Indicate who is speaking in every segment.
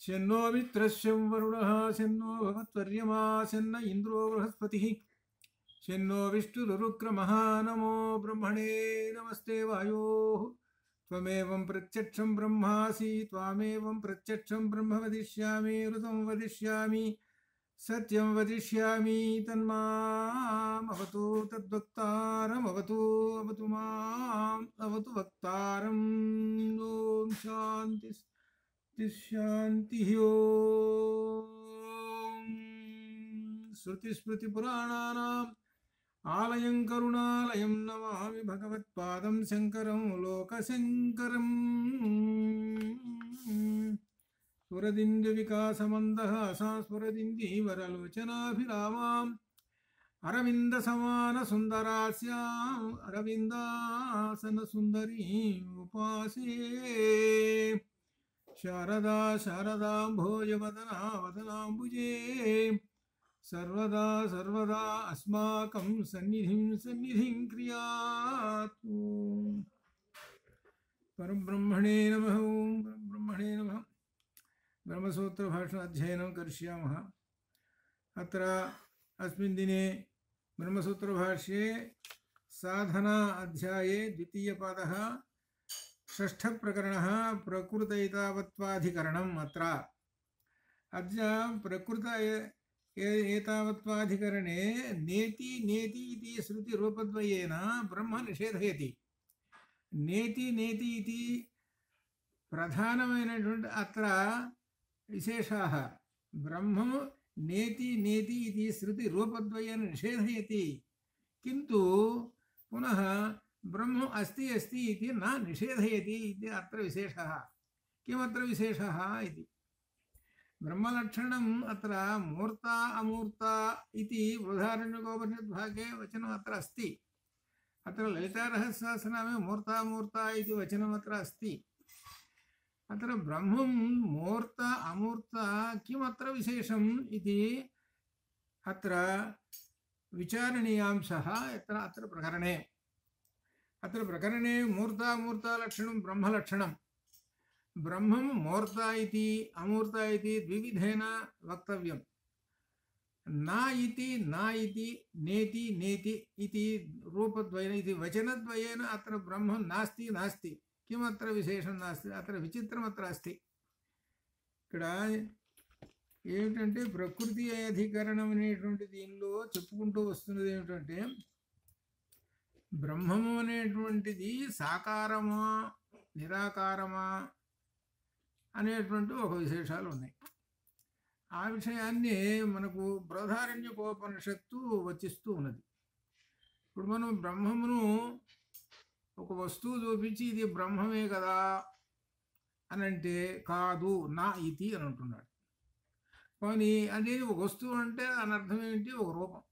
Speaker 1: शन्नो मित्रस्यं वरुणः शन्नो भवत्वर्यमा शन्न इन्द्रो बृहस्पतिः शन्नो विष्णुरुक्रमः नमो ब्रह्मणे नमस्ते वायोः त्वमेवं प्रत्यक्षं ब्रह्मासि त्वामेवं प्रत्यक्षं ब्रह्म वदिष्यामि ऋतं वदिष्यामि सत्यं वदिष्यामि तन्मामवतु तद्वक्तारमवतु अवतु माम् अवतु वक्तारम् ॐ शान्ति शान्तिः ॐ श्रुतिस्मृतिपुराणानाम् आलयं करुणालयं नमामि भगवत्पादं शङ्करं लोकशङ्करम् सुरदिन्दुविकासमन्दः संस्फुरदिन्दीवरलोचनाभिरामाम् अरविन्दसमानसुन्दरास्याम् अरविन्दासनसुन्दरीम् उपासे शारदा शारदाम्भोजवदना वदनाम्बुजे सर्वदा सर्वदा अस्माकं सन्निधिं क्रियातु। परब्रह्मणे नमः। ओं परब्रह्मणे नमः। ब्रह्मसूत्रभाषण अध्ययनं करिष्यामः। अत्र अस्मिन् दिने ब्रह्मसूत्रभाष्ये साधना अध्याये द्वितीयपादः षष्ठप्रकरणः प्रकृतैतावत्वाधिकरणम्। अत्र अद्य प्रकृत एतावत्वाधिकरणे नेति नेति इति श्रुतिरूपद्वयेन ब्रह्म निषेधयति। नेति नेति इति प्रधानమైనటువంటి अत्र विशेषाः। ब्रह्म नेति नेति इति श्रुतिरूपद्वयेन निषेधयति, किन्तु पुनः ब्रह्म अस्ति अस्ति इति न निषेधयति इति अत्र विशेषः। किमत्र विशेषः इति ब्रह्मलक्षणम् अत्र मूर्ता अमूर्ता इति बृहदारण्यकोपनिषद्भागे वचनम् अत्र अस्ति। अत्र ललितारहस्यसहस्रनामे मूर्ता मूर्ता इति वचनम् अत्र अस्ति। अत्र ब्रह्मं मूर्ता अमूर्ता किमत्र विशेषम् इति अत्र विचारणीयांशः अत्र प्रकरणे। अत्र प्रकरणे मूर्ता मूर्ता लक्षणं ब्रह्मलक्षणं। ब्रह्मं मूर्ता इति अमूर्ता इति द्विविधेन वक्तव्यं। न इति नेति नेति इति रूपद्वयेन इति वचनद्वयेन अत्र ब्रह्म नास्ति नास्ति। किमत्र विशेषं नास्ति, अत्र विचित्रमत्र अस्ति। ఇక్కడ ఏమిటంటే ప్రకృతి అధికరణం అనేటువంటి దీనిలో చెప్పుకుంటూ వస్తున్నది ఏమిటంటే బ్రహ్మము అనేటువంటిది సాకారమా నిరాకారమా అనేటువంటి ఒక విశేషాలు ఉన్నాయి. ఆ విషయాన్ని మనకు బృహదారణ్యకోపనిషత్తు వచిస్తూ ఉన్నది. ఇప్పుడు మనం బ్రహ్మమును ఒక వస్తువు చూపించి ఇది బ్రహ్మమే కదా అని అంటే కాదు నా ఇది అని అంటున్నాడు. కానీ అనేది ఒక వస్తువు అంటే అని అర్థం ఏంటి? ఒక రూపం.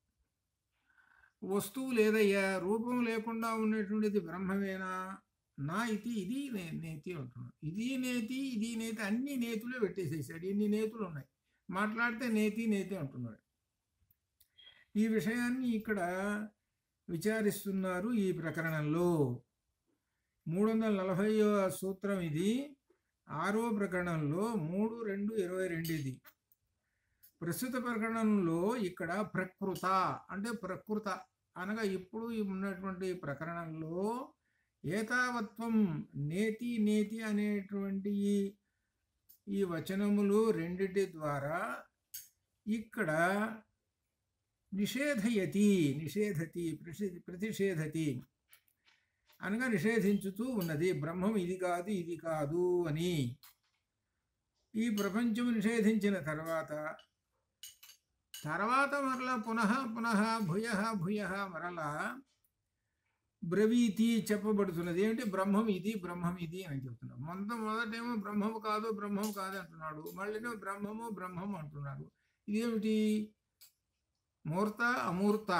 Speaker 1: వస్తువు లేదయ్యా, రూపం లేకుండా ఉన్నటువంటిది బ్రహ్మమేనా? నా ఇది ఇది నేతి అంటున్నాడు. ఇది నేతి అన్ని నేతులే పెట్టేసేసాడు. ఇన్ని నేతులు ఉన్నాయి, మాట్లాడితే నేతి నేతి అంటున్నాడు. ఈ విషయాన్ని ఇక్కడ విచారిస్తున్నారు ఈ ప్రకరణంలో. 340వ సూత్రం ఇది. 6వ ప్రకరణంలో 3.2.22 ఇది. ప్రస్తుత ప్రకరణంలో ఇక్కడ ప్రకృత అంటే ప్రకృత అనగా ఇప్పుడు ఉన్నటువంటి ప్రకరణంలో ఏతావత్వం నేతి నేతి అనేటువంటి ఈ వచనములు రెండిటి ద్వారా ఇక్కడ నిషేధతి ప్రతిషేధతి అనగా నిషేధించుతూ ఉన్నది. బ్రహ్మం ఇది కాదు అని ఈ ప్రపంచము నిషేధించిన తర్వాత మరలా పునః భూయ మరలా బ్రవీతి చెప్పబడుతున్నది. ఏమిటి? బ్రహ్మం ఇది అని చెప్తున్నాడు. మొదటేమో బ్రహ్మము కాదు అంటున్నాడు, మళ్ళీనే బ్రహ్మము అంటున్నాడు. ఇదేమిటి? మూర్త అమూర్త.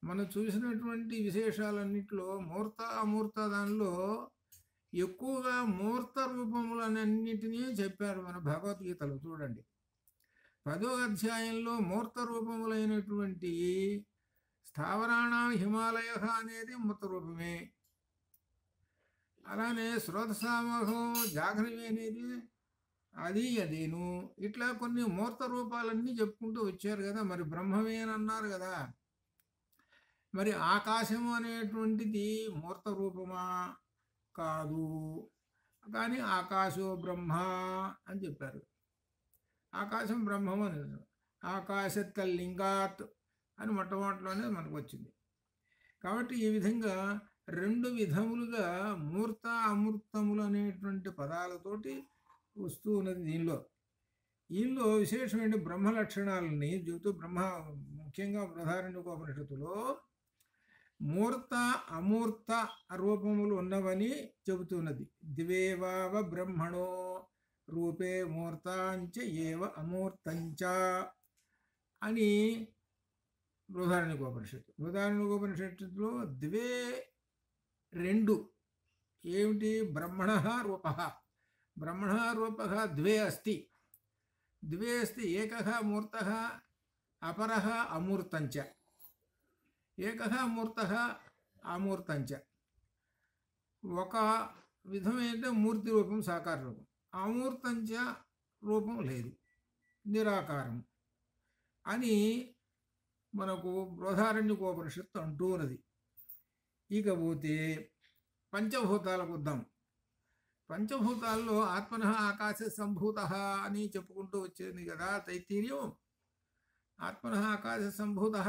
Speaker 1: మనం చూసినటువంటి విశేషాలన్నింటిలో మూర్త అమూర్త దానిలో ఎక్కువగా మూర్త రూపములన్నింటినీ చెప్పారు మన భగవద్గీతలో. చూడండి, 10వ అధ్యాయంలో మూర్త రూపములైనటువంటి స్థావరాణం హిమాలయ అనేది మూర్త రూపమే. అలానే శ్రోతసామహం జాఘ్నవి అనేది అదేను ఇట్లా కొన్ని మూర్త రూపాలన్నీ చెప్పుకుంటూ వచ్చారు కదా. మరి బ్రహ్మమే అని అన్నారు కదా. మరి ఆకాశము అనేటువంటిది మూర్త రూపమా? కాదు. కానీ ఆకాశో బ్రహ్మ అని చెప్పారు. ఆకాశం బ్రహ్మము అని ఆకాశత్తల్లింగాత్ అని మొట్టమొదటిలోనే మనకు వచ్చింది. కాబట్టి ఈ విధంగా రెండు విధములుగా మూర్త అమూర్తములు అనేటువంటి పదాలతోటి వస్తూ ఉన్నది దీనిలో విశేషమైన బ్రహ్మ లక్షణాలని చెబుతూ ముఖ్యంగా బృహదారణ్యోపనిషత్తులో మూర్త అమూర్త రూపములు ఉన్నవని చెబుతున్నది. దివేవావ బ్రహ్మణో రూపే మూర్తాంచ ఏవ అమూర్తంచ అని బృహదారణ్యోపనిషత్తులో ద్వే ద్వే ఏమిటి? బ్రహ్మణ రూప ద్వే అస్తి ఏకః మూర్తః అపరః అమూర్తంచ. ఏకః మూర్తః అమూర్తంచ. ఒక విధమైన మూర్తి రూపం సాకార రూపం, అమూర్తంచ రూపం లేదు, నిరాకారం అని మనకు బృహదారణ్యోపనిషత్తు అంటూ ఉన్నది. ఇకపోతే పంచభూతాలకు వద్దాం. పంచభూతాల్లో ఆత్మనః ఆకాశ సంభూతః అని చెప్పుకుంటూ వచ్చేది కదా తైత్తిరీయం. ఆత్మనః ఆకాశ సంభూతః,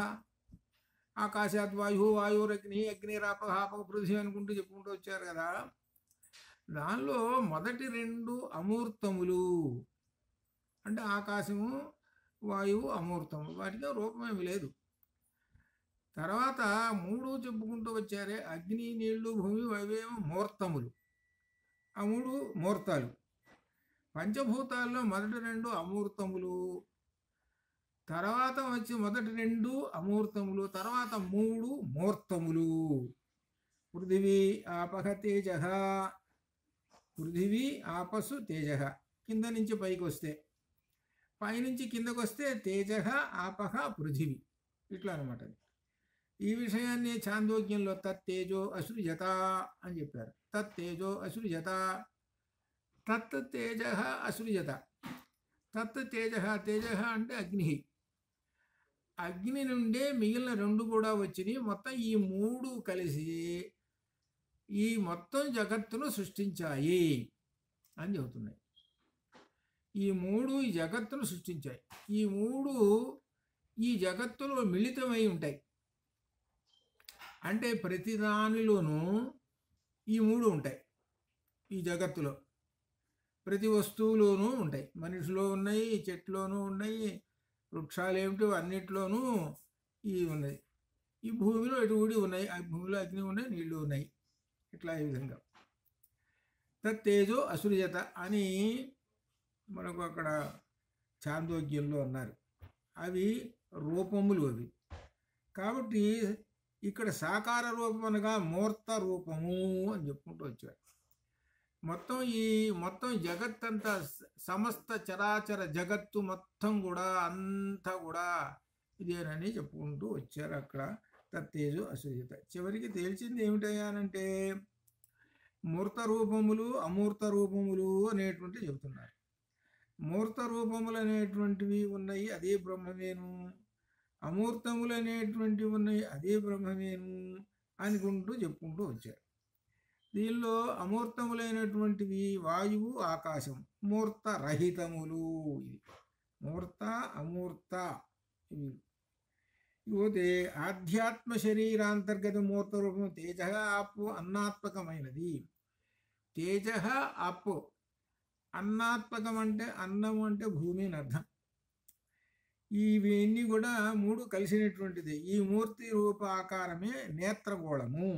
Speaker 1: ఆకాశాత్ వాయు, వాయురగ్ని, అగ్నిరాపః, ఆపః పృథివీ అనుకుంటూ చెప్పుకుంటూ వచ్చారు కదా. దానిలో మొదటి రెండు అమూర్తములు, అంటే ఆకాశము వాయువు అమూర్తము, వాటికి రూపమేమి లేదు. తర్వాత మూడు చెప్పుకుంటూ వచ్చారే, అగ్ని, నీళ్లు, భూమి, అవేమో మూర్తములు. ఆ మూడు మూర్తాలు. పంచభూతాల్లో మొదటి రెండు అమూర్తములు, తర్వాత వచ్చి మొదటి రెండు అమూర్తములు, తర్వాత మూడు మూర్తములు. పృథివీ ఆపః తేజః, పృథివీ ఆపస్సు తేజః. కింద నుంచి పైకి వస్తే, పైనుంచి కిందకు వస్తే తేజః ఆపః పృథివీ, ఇట్లా అనమాట. ఈ విషయాన్ని ఛాందోగ్యంలో తత్తేజో అసృజత అని చెప్పారు. తత్తేజో అసృజత, తత్ తేజః అసృజత. తత్ తేజః, తేజః అంటే అగ్ని. అగ్ని నుండే మిగిలిన రెండు కూడా వచ్చినాయి. మొత్తం ఈ మూడు కలిసి ఈ మొత్తం జగత్తును సృష్టించాయి అని చెబుతున్నాయి. ఈ మూడు ఈ జగత్తును సృష్టించాయి. ఈ మూడు ఈ జగత్తులో మిళితమై ఉంటాయి. అంటే ప్రతి దానిలోనూ ఈ మూడు ఉంటాయి. ఈ జగత్తులో ప్రతి వస్తువులోనూ ఉంటాయి. మనిషిలో ఉన్నాయి, చెట్లోనూ ఉన్నాయి, వృక్షాలు ఏమిటి అన్నిట్లోనూ ఇవి ఉన్నాయి. ఈ భూమిలో ఎటుగుడి ఉన్నాయి, ఆ భూమిలో అగ్ని ఉన్నాయి, నీళ్లు ఉన్నాయి. ఇట్లా ఈ విధంగా తత్తేజో అసృజత అని మనకు అక్కడ ఛాందోగ్యంలో అన్నారు. అవి రూపములు అవి. కాబట్టి ఇక్కడ సాకార రూపం అనగా మూర్త రూపము అని చెప్పుకుంటూ వచ్చారు. మొత్తం జగత్తంతా, సమస్త చరాచర జగత్తు మొత్తం కూడా అంతా కూడా ఇదేనని చెప్పుకుంటూ వచ్చారు అక్కడ తత్తేజు అసృజత. చివరికి తేల్చింది ఏమిటయ్యానంటే మూర్త రూపములు అమూర్త రూపములు అనేటువంటి చెబుతున్నారు. మూర్త రూపములు అనేటువంటివి ఉన్నాయి, అదే బ్రహ్మమేను. అమూర్తములు అనేటువంటివి ఉన్నాయి, అదే బ్రహ్మమేను అనుకుంటూ చెప్పుకుంటూ వచ్చారు. దీనిలో అమూర్తములైనటువంటివి వాయువు, ఆకాశం, మూర్త రహితములు. ఇవి మూర్త అమూర్త ఇవి. ఇకపోతే ఆధ్యాత్మ శరీరాంతర్గత మూర్త రూపం తేజ ఆపు అన్నాత్మకమైనది. తేజ ఆపు అన్నాత్మకం అంటే అన్నం అంటే భూమి అని అర్థం. ఇవన్నీ కూడా మూడు కలిసినటువంటిది. ఈ మూర్తి రూప ఆకారమే నేత్రగోళము.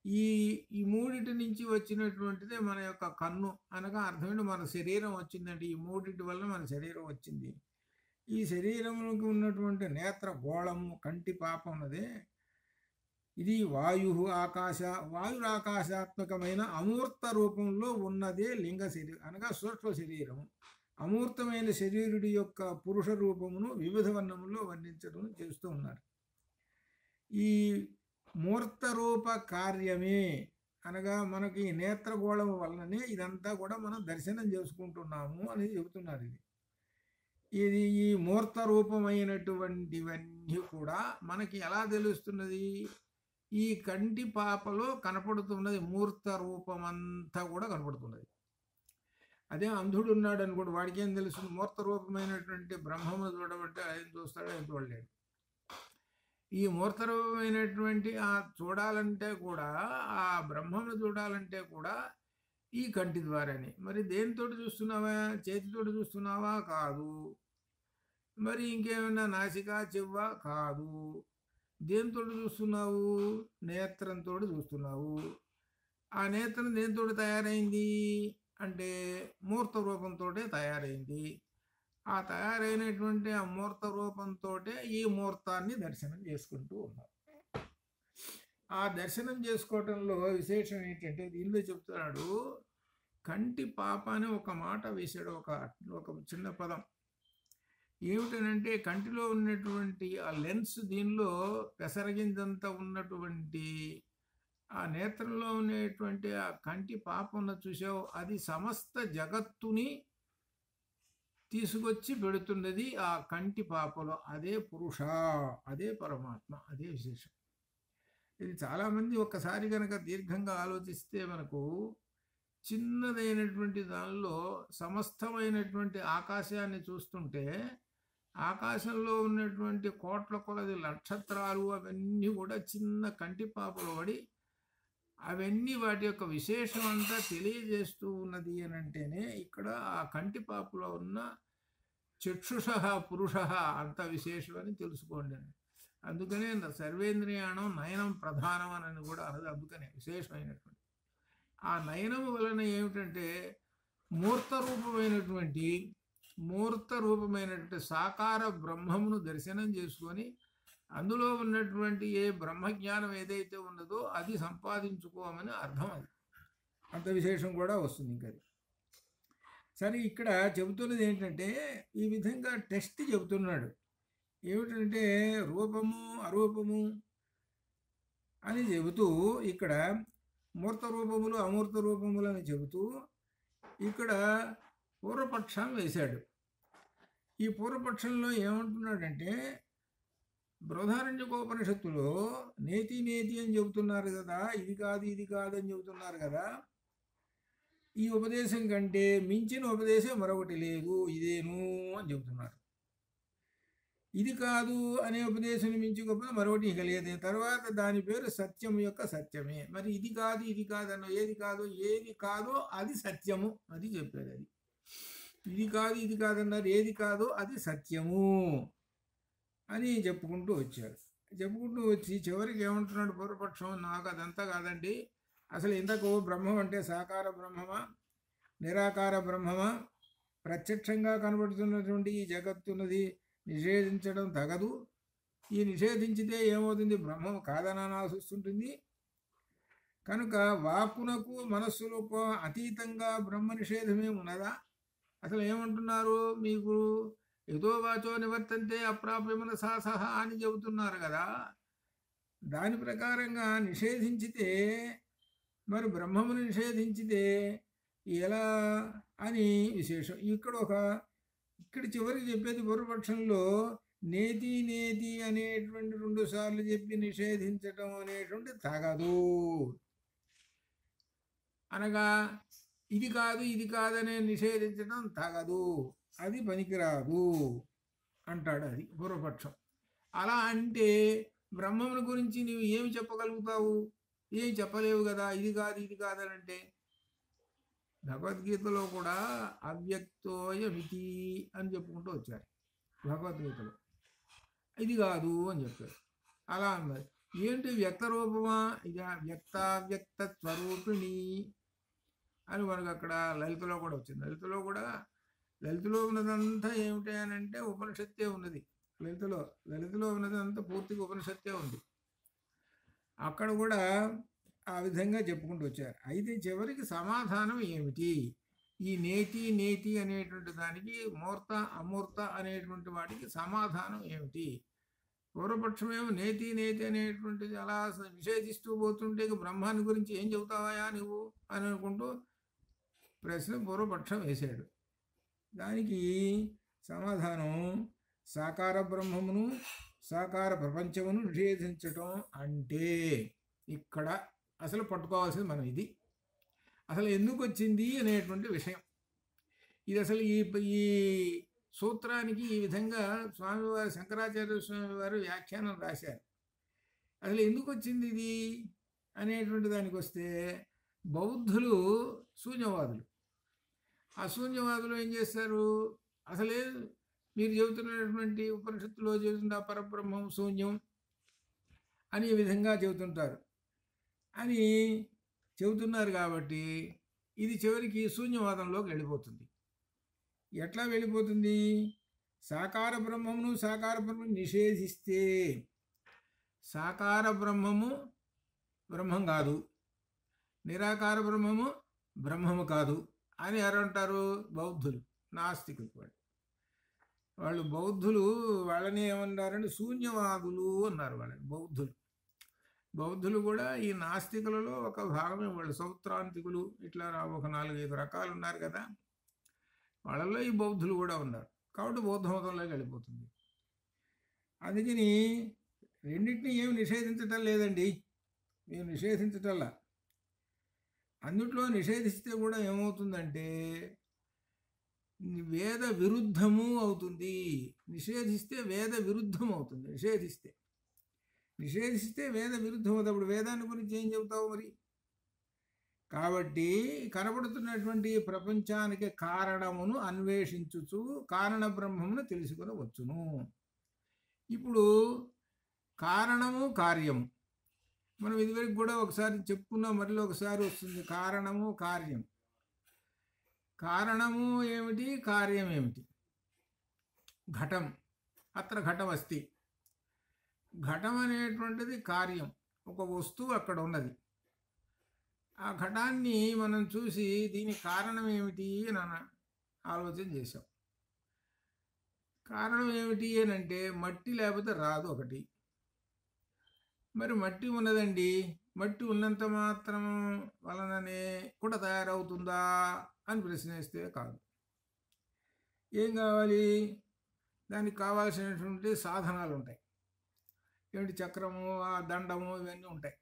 Speaker 1: ఈ మూడిటి నుంచి వచ్చినటువంటిదే మన యొక్క కన్ను అనగా అర్థమైంది. మన శరీరం వచ్చిందంటే ఈ మూడిటి వల్ల మన శరీరం వచ్చింది. ఈ శరీరంలోకి ఉన్నటువంటి నేత్రగోళము, కంటి పాప ఉన్నదే, ఇది వాయురాకాశాత్మకమైన అమూర్త రూపంలో ఉన్నదే లింగ శరీరం అనగా సూక్ష్మ శరీరము. అమూర్తమైన శరీరుడి యొక్క పురుష రూపమును వివిధ వర్ణములో వర్ణించడం చేస్తూ ఉన్నారు. ఈ మూర్త రూప కార్యమే అనగా మనకి నేత్రగోళం వలననే ఇదంతా కూడా మనం దర్శనం చేసుకుంటున్నాము అని చెబుతున్నారు. ఇది ఈ మూర్త రూపమైనటువంటివన్నీ కూడా మనకి ఎలా తెలుస్తున్నది? ఈ కంటి పాపలో కనపడుతున్నది మూర్త రూపమంతా కూడా కనపడుతున్నది. అదే అంధుడు ఉన్నాడు అనుకోడు, వాడికి ఏం తెలుస్తుంది? మూర్త రూపమైనటువంటి బ్రహ్మము చూడబట్టి ఆయన చూస్తాడు, ఆయన చూడలేడు. ఈ మూర్త రూపమైనటువంటి చూడాలంటే కూడా, ఆ బ్రహ్మను చూడాలంటే కూడా ఈ కంటి ద్వారానే. మరి దేనితోటి చూస్తున్నావా? చేతితోటి చూస్తున్నావా? కాదు. మరి ఇంకేమైనా నాసిక, చెవ్వ? కాదు. దేనితో చూస్తున్నావు? నేత్రంతో చూస్తున్నావు. ఆ నేత్రం దేనితో తయారైంది అంటే మూర్త రూపంతో తయారైంది. ఆ తయారైనటువంటి ఆ మూర్త రూపంతో ఈ మూర్తాన్ని దర్శనం చేసుకుంటూ ఉన్నాం. ఆ దర్శనం చేసుకోవటంలో విశేషం ఏంటంటే దీనిలో చెప్తున్నాడు, కంటి పాప అని ఒక మాట వేశాడు, ఒక చిన్న పదం. ఏమిటనంటే కంటిలో ఉన్నటువంటి ఆ లెన్స్, దీనిలో పెసరగింజంతా ఉన్నటువంటి ఆ నేత్రంలో ఉండేటువంటి ఆ కంటి పాపను చూసావు, అది సమస్త జగత్తుని తీసుకొచ్చి పెడుతున్నది ఆ కంటి పాపలో. అదే పురుష, అదే పరమాత్మ, అదే విశేషం. ఇది చాలామంది ఒక్కసారి కనుక దీర్ఘంగా ఆలోచిస్తే మనకు చిన్నదైనటువంటి దానిలో సమస్తమైనటువంటి ఆకాశాన్ని చూస్తుంటే, ఆకాశంలో ఉన్నటువంటి కోట్ల కొలది నక్షత్రాలు అవన్నీ కూడా చిన్న కంటి పాపలో పడి అవన్నీ వాటి యొక్క విశేషం అంతా తెలియజేస్తూ ఉన్నది అని అంటేనే ఇక్కడ ఆ కంటి పాపలో ఉన్న చక్షుష పురుష అంత విశేషం అని తెలుసుకోండి. అందుకనే సర్వేంద్రియాణం నయనం ప్రధానం అని కూడా అన్నది. అందుకనే విశేషమైనటువంటి ఆ నయనం వలన ఏమిటంటే మూర్త రూపమైనటువంటి సాకార బ్రహ్మమును దర్శనం చేసుకొని అందులో ఉన్నటువంటి ఏ బ్రహ్మజ్ఞానం ఏదైతే ఉన్నదో అది సంపాదించుకోమని అర్థం. అది అంత విశేషం కూడా వస్తుంది. ఇంకది సరే, ఇక్కడ చెబుతున్నది ఏంటంటే ఈ విధంగా టెస్ట్ చెబుతున్నాడు. ఏమిటంటే రూపము అరూపము అని చెబుతూ ఇక్కడ మూర్త రూపములు అమూర్త రూపములు అని చెబుతూ ఇక్కడ పూర్వపక్షం వేశాడు. ఈ పూర్వపక్షంలో ఏమంటున్నాడంటే బృహదారణ్యకోపనిషత్తులో నేతి నేతి అని చెబుతున్నారు కదా, ఇది కాదు ఇది కాదు అని చెబుతున్నారు కదా. ఈ ఉపదేశం కంటే మించిన ఉపదేశం మరొకటి లేదు, ఇదేను అని చెబుతున్నారు. ఇది కాదు అనే ఉపదేశం మించి గొప్ప మరొకటి ఇక లేదు. తర్వాత దాని పేరు సత్యం యొక్క సత్యమే. మరి ఇది కాదు ఇది కాదన్న ఏది కాదో అది సత్యము, అది చెప్పేది. అది ఇది కాదు ఇది కాదన్నారు, ఏది కాదో అది సత్యము అని చెప్పుకుంటూ వచ్చి చివరికి ఏమంటున్నాడు పూర్వపక్షం, నాకు అదంతా కాదండి, అసలు ఇంతకు బ్రహ్మం అంటే సాకార బ్రహ్మమా నిరాకార బ్రహ్మమా, ప్రత్యక్షంగా కనబడుతున్నటువంటి ఈ జగత్తున్నది నిషేధించడం తగదు. ఈ నిషేధించితే ఏమవుతుంది? బ్రహ్మం కాదనాల్సి వస్తుంటుంది. కనుక వాక్కునకు మనస్సులకు అతీతంగా బ్రహ్మ నిషేధమే ఉన్నదా? అసలు ఏమంటున్నారు? మీకు ఏదో వాచో నివర్తంతే అప్రాప్యమన సహ అని చెబుతున్నారు కదా. దాని ప్రకారంగా నిషేధించితే మరి బ్రహ్మమును నిషేధించితే ఎలా అని విశేషం. ఇక్కడ చివరికి చెప్పేది పూర్వపక్షంలో నేతి నేతి అనేటువంటి 2 సార్లు చెప్పి నిషేధించటం అనేటువంటి తగదు. అనగా ఇది కాదనే నిషేధించడం తగదు, అది పనికిరాదు అంటాడు. అది పూర్వపక్షం. అలా అంటే బ్రహ్మముని గురించి నీవు ఏమి చెప్పగలుగుతావు? ఏమి చెప్పలేవు కదా. ఇది కాదని అంటే భగవద్గీతలో కూడా అవ్యక్తోయమితి అని చెప్పుకుంటూ వచ్చారు. భగవద్గీతలో ఇది కాదు అని చెప్పారు. అలా అన్నారు. ఏంటి వ్యక్త రూపమా? ఇది వ్యక్తావ్యక్త స్వరూపిణి అని మనకు అక్కడ లలితలో కూడా వచ్చింది. లలితలో ఉన్నదంతా ఏమిటి అని అంటే ఉపనిషత్తే ఉన్నది. లలితలో ఉన్నదంతా పూర్తిగా ఉపనిషత్తే ఉంది. అక్కడ కూడా ఆ విధంగా చెప్పుకుంటూ వచ్చారు. అయితే చివరికి సమాధానం ఏమిటి? ఈ నేతి అనేటువంటి దానికి మూర్త అమూర్త అనేటువంటి వాటికి సమాధానం ఏమిటి పూర్వపక్షమేమో నేతి నేతి అనేటువంటిది అలా నిషేధిస్తూ పోతుంటే ఇక బ్రహ్మాన్ని గురించి ఏం చెబుతావా నువ్వు అని అనుకుంటూ ప్రశ్న పూర్వపక్షం వేశాడు. దానికి సమాధానం సాకార బ్రహ్మమును సాకార ప్రపంచమును నిషేధించటం అంటే ఇక్కడ అసలు పట్టుకోవాల్సింది మనం ఇది అసలు ఎందుకు వచ్చింది అనేటువంటి విషయం. ఇది అసలు ఈ సూత్రానికి ఈ విధంగా స్వామివారు శంకరాచార్య స్వామి వారు వ్యాఖ్యానం రాశారు. అసలు ఎందుకు వచ్చింది ఇది అనేటువంటి దానికి వస్తే బౌద్ధులు శూన్యవాదులు. ఆ శూన్యవాదులు ఏం చేస్తారు, అసలే మీరు చెబుతున్నటువంటి ఉపనిషత్తులో చెబుతున్న పరబ్రహ్మం శూన్యం అని ఈ విధంగా చెబుతుంటారు అని చెబుతున్నారు. కాబట్టి ఇది చివరికి శూన్యవాదంలోకి వెళ్ళిపోతుంది. ఎట్లా వెళ్ళిపోతుంది? సాకార బ్రహ్మమును సాకార బ్రహ్మను నిషేధిస్తే సాకార బ్రహ్మము బ్రహ్మం కాదు, నిరాకార బ్రహ్మము బ్రహ్మము కాదు అని ఎవరంటారు? బౌద్ధులు, నాస్తికులు. వాళ్ళు బౌద్ధులు వాళ్ళని ఏమన్నారంటే శూన్యవాదులు అన్నారు వాళ్ళని. బౌద్ధులు కూడా ఈ నాస్తికులలో ఒక భాగమే. వాళ్ళు సౌత్రాంతికులు ఇట్లా ఒక 4-5 రకాలు ఉన్నారు కదా, వాళ్ళల్లో ఈ బౌద్ధులు కూడా ఉన్నారు. కాబట్టి బౌద్ధ మతంలోకి వెళ్ళిపోతుంది. అందుకని రెండింటినీ ఏమి నిషేధించటం లేదండి, మేము నిషేధించటల్లా. అందుట్లో నిషేధిస్తే కూడా ఏమవుతుందంటే వేద విరుద్ధము అవుతుంది. నిషేధిస్తే వేద విరుద్ధం అవుతుంది. నిషేధిస్తే వేద విరుద్ధం అవుతుంది. అప్పుడు వేదాన్ని గురించి ఏం చెబుతావు మరి? కాబట్టి కనబడుతున్నటువంటి ప్రపంచానికి కారణమును అన్వేషించుచు కారణ బ్రహ్మమును తెలుసుకొనవచ్చును. ఇప్పుడు కారణము కార్యము మనం ఇదివరకు కూడా ఒకసారి చెప్పుకున్నాం, మరలో ఒకసారి వస్తుంది. కారణము కార్యం. కారణము ఏమిటి, కార్యం ఏమిటి? ఘటం, అత్ర ఘటం అస్తి. ఘటం అనేటువంటిది కార్యం, ఒక వస్తువు అక్కడ ఉన్నది. ఆ ఘటాన్ని మనం చూసి దీని కారణం ఏమిటి అని ఆలోచన చేసాం. కారణం ఏమిటి అని అంటే మట్టి లేకపోతే రాదు ఒకటి. మరి మట్టి ఉన్నదండి, మట్టి ఉన్నంత మాత్రం వలననే కూడా తయారవుతుందా అని ప్రశ్నిస్తే కాదు. ఏం కావాలి? దానికి కావాల్సినటువంటి సాధనాలు ఉంటాయి. ఏమిటి? చక్రము, ఆ దండము, ఇవన్నీ ఉంటాయి.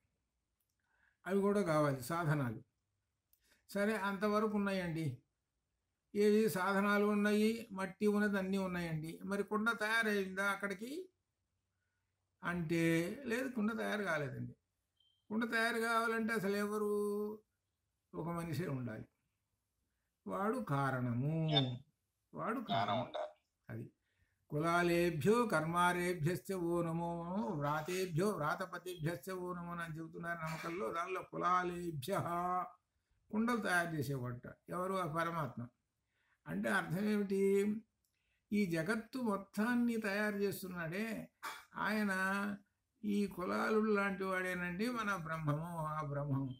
Speaker 1: అవి కూడా కావాలి సాధనాలు. సరే, అంతవరకు ఉన్నాయండి. ఏవి సాధనాలు ఉన్నాయి, మట్టి ఉన్నది, అన్నీ ఉన్నాయండి. మరి కుండ తయారైందా అక్కడికి అంటే లేదు, కుండ తయారు కాలేదండి. కుండ తయారు కావాలంటే అసలు ఎవరు? ఒక మనిషే ఉండాలి. వాడు కారణము. అది కులాలేభ్యో కర్మారేభ్యశ్చ ఓ నమో, వ్రాతేభ్యో వ్రాతపతిభ్యశ్చ ఓ నమో అని చెబుతున్నారు నమ్మకంలో. దానిలో కులాలేభ్య కుండలు తయారు చేసేవాట ఎవరు? ఆ పరమాత్మ. అంటే అర్థం ఏమిటి? ఈ జగత్తు మొత్తాన్ని తయారు చేస్తున్నాడే ఆయన ఈ కులాలుడు లాంటి వాడేనండి మన బ్రహ్మము, ఆ బ్రహ్మము.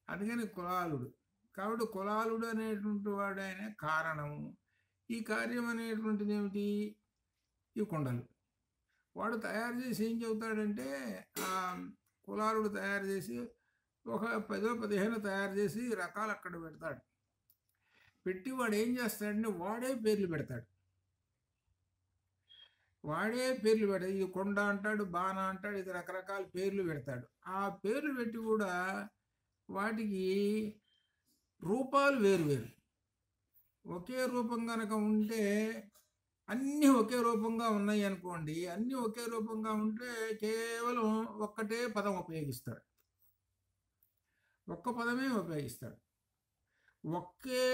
Speaker 1: అందుకని కులాలుడు. కాబట్టి కులాలుడు అనేటువంటి వాడు ఆయన కారణము. ఈ కార్యం అనేటువంటిది ఏమిటి? ఈ కుండలు. వాడు తయారు చేసి ఏం చెబుతాడంటే ఆ కులాలుడు తయారు చేసి ఒక 10-15 తయారు చేసి రకాలు అక్కడ పెడతాడు. పెట్టి వాడు ఏం చేస్తాడంటే వాడే పేర్లు పెడతాడు. ఇది కొండ అంటాడు, బాణ అంటాడు, ఇది రకరకాల పేర్లు పెడతాడు. ఆ పేర్లు పెట్టి కూడా వాటికి రూపాలు వేరు. ఒకే రూపం కనుక ఉంటే అన్నీ ఒకే రూపంగా ఉన్నాయి అనుకోండి. అన్నీ ఒకే రూపంగా ఉంటే కేవలం ఒక్కటే పదం ఉపయోగిస్తాడు, ఒక్క పదమే ఉపయోగిస్తాడు. ఒకే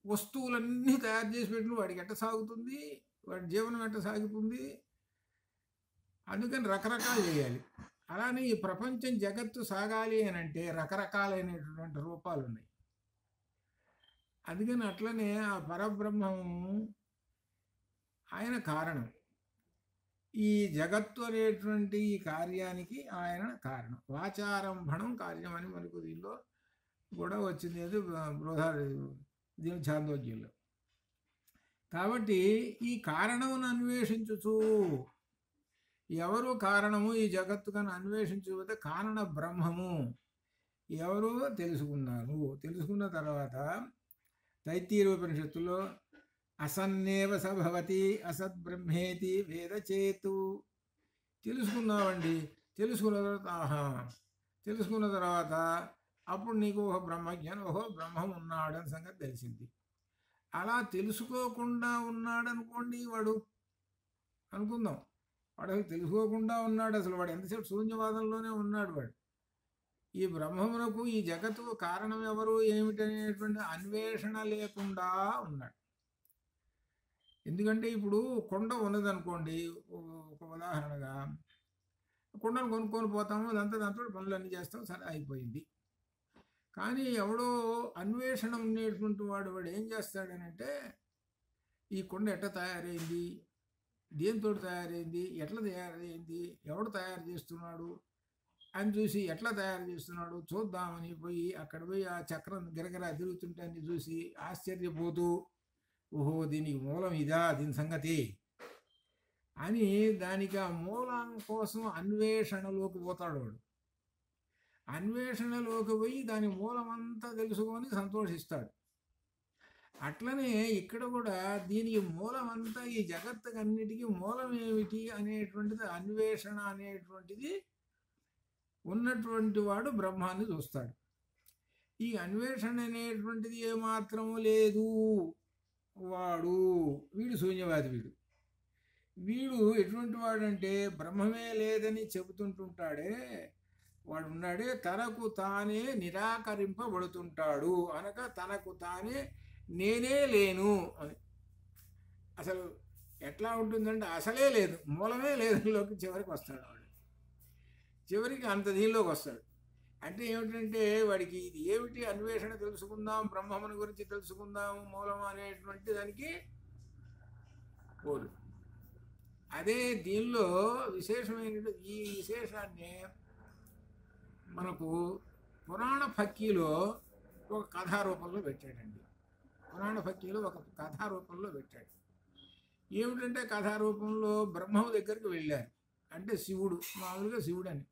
Speaker 1: వస్తువులన్నీ తయారు చేసి పెట్టిన వాడికి ఎట్ట సాగుతుంది? వాడి జీవనం ఎట్ట సాగుతుంది? అందుకని రకరకాలు చేయాలి. అలానే ఈ ప్రపంచం జగత్తు సాగాలి అని అంటే రకరకాలైనటువంటి రూపాలు ఉన్నాయి. అందుకని అట్లనే ఆ పరబ్రహ్మము ఆయన కారణం. ఈ జగత్తు అనేటువంటి ఈ కార్యానికి ఆయన కారణం. వాచారంభణం కార్యం అని మనకు దీనిలో కూడా వచ్చింది, అది దీని ఛాందోగ్యంలో. కాబట్టి ఈ కారణమును అన్వేషించుచు ఎవరు కారణము ఈ జగత్తుకని అన్వేషించకపోతే కారణ బ్రహ్మము ఎవరు తెలుసుకున్నారు. తెలుసుకున్న తర్వాత తైత్తీరోపనిషత్తులో అసన్నేవ సభవతి అసద్బ్రహ్మేతి వేదచేతు తెలుసుకున్నావండి. తెలుసుకున్న తర్వాత తెలుసుకున్న తర్వాత అప్పుడు నీకు ఒక బ్రహ్మజ్ఞానం, ఓహో బ్రహ్మం ఉన్నాడని సంగతి తెలిసింది. అలా తెలుసుకోకుండా ఉన్నాడనుకోండి, వాడు అనుకుందాం వాడు అసలు తెలుసుకోకుండా ఉన్నాడు, అసలు వాడు ఎంతసేపు శూన్యవాదంలోనే ఉన్నాడు. వాడు ఈ బ్రహ్మమునకు ఈ జగత్తుకు కారణం ఎవరు ఏమిటనేటువంటి అన్వేషణ లేకుండా ఉన్నాడు. ఎందుకంటే ఇప్పుడు కొండ ఉన్నదనుకోండి, ఒక ఉదాహరణగా కొండను కొనుక్కొని పోతాము, దాంతో పనులన్నీ చేస్తాం, సరే అయిపోయింది. కానీ ఎవడో అన్వేషణ ఉండేటువంటి వాడు ఏం చేస్తాడనంటే ఈ కొండ ఎట్లా తయారైంది, దేంతో తయారైంది, ఎట్లా తయారైంది, ఎవడు తయారు చేస్తున్నాడు అని చూసి ఎట్లా తయారు చేస్తున్నాడు చూద్దామని పోయి అక్కడ పోయి ఆ చక్రం గిరగిరా తిరుగుతుంటే అన్ని చూసి ఆశ్చర్యపోతూ ఓహో దీనికి మూలం ఇదా, దీని సంగతి అని దానికి ఆ మూలం కోసం అన్వేషణలోకి పోతాడు వాడు. అన్వేషణలోకి పోయి దాని మూలమంతా తెలుసుకొని సంతోషిస్తాడు. అట్లనే ఇక్కడ కూడా దీనికి మూలమంతా ఈ జగత్తుకన్నిటికీ మూలం ఏమిటి అనేటువంటిది అన్వేషణ అనేటువంటిది ఉన్నటువంటి వాడు బ్రహ్మాన్ని చూస్తాడు. ఈ అన్వేషణ అనేటువంటిది ఏమాత్రము లేదు, వీడు శూన్యవాది. వీడు ఎటువంటి వాడంటే బ్రహ్మమే లేదని చెబుతుంటుంటాడే వాడు ఉన్నాడే తనకు తానే నిరాకరింపబడుతుంటాడు. అనగా తనకు తానే నేనే లేను అని. అసలు ఎట్లా ఉంటుందంటే అసలే లేదు, మూలమే లేదులోకి చివరికి వస్తాడు వాడు. చివరికి అంత దీనిలోకి వస్తాడు. అంటే ఏమిటంటే వాడికి ఇది ఏమిటి అన్వేషణ తెలుసుకుందాం, బ్రహ్మముని గురించి తెలుసుకుందాం, మూలం అనేటువంటి దానికి పోదు. అదే దీనిలో విశేషమైన ఈ విశేషాన్ని మనకు పురాణ ఫక్కీలో ఒక కథారూపంలో పెట్టాడండి. పురాణ ఫక్కీలో ఒక కథారూపంలో పెట్టాడు. ఏమిటంటే కథారూపంలో బ్రహ్మము దగ్గరికి వెళ్ళారు. అంటే శివుడు, మామూలుగా శివుడని,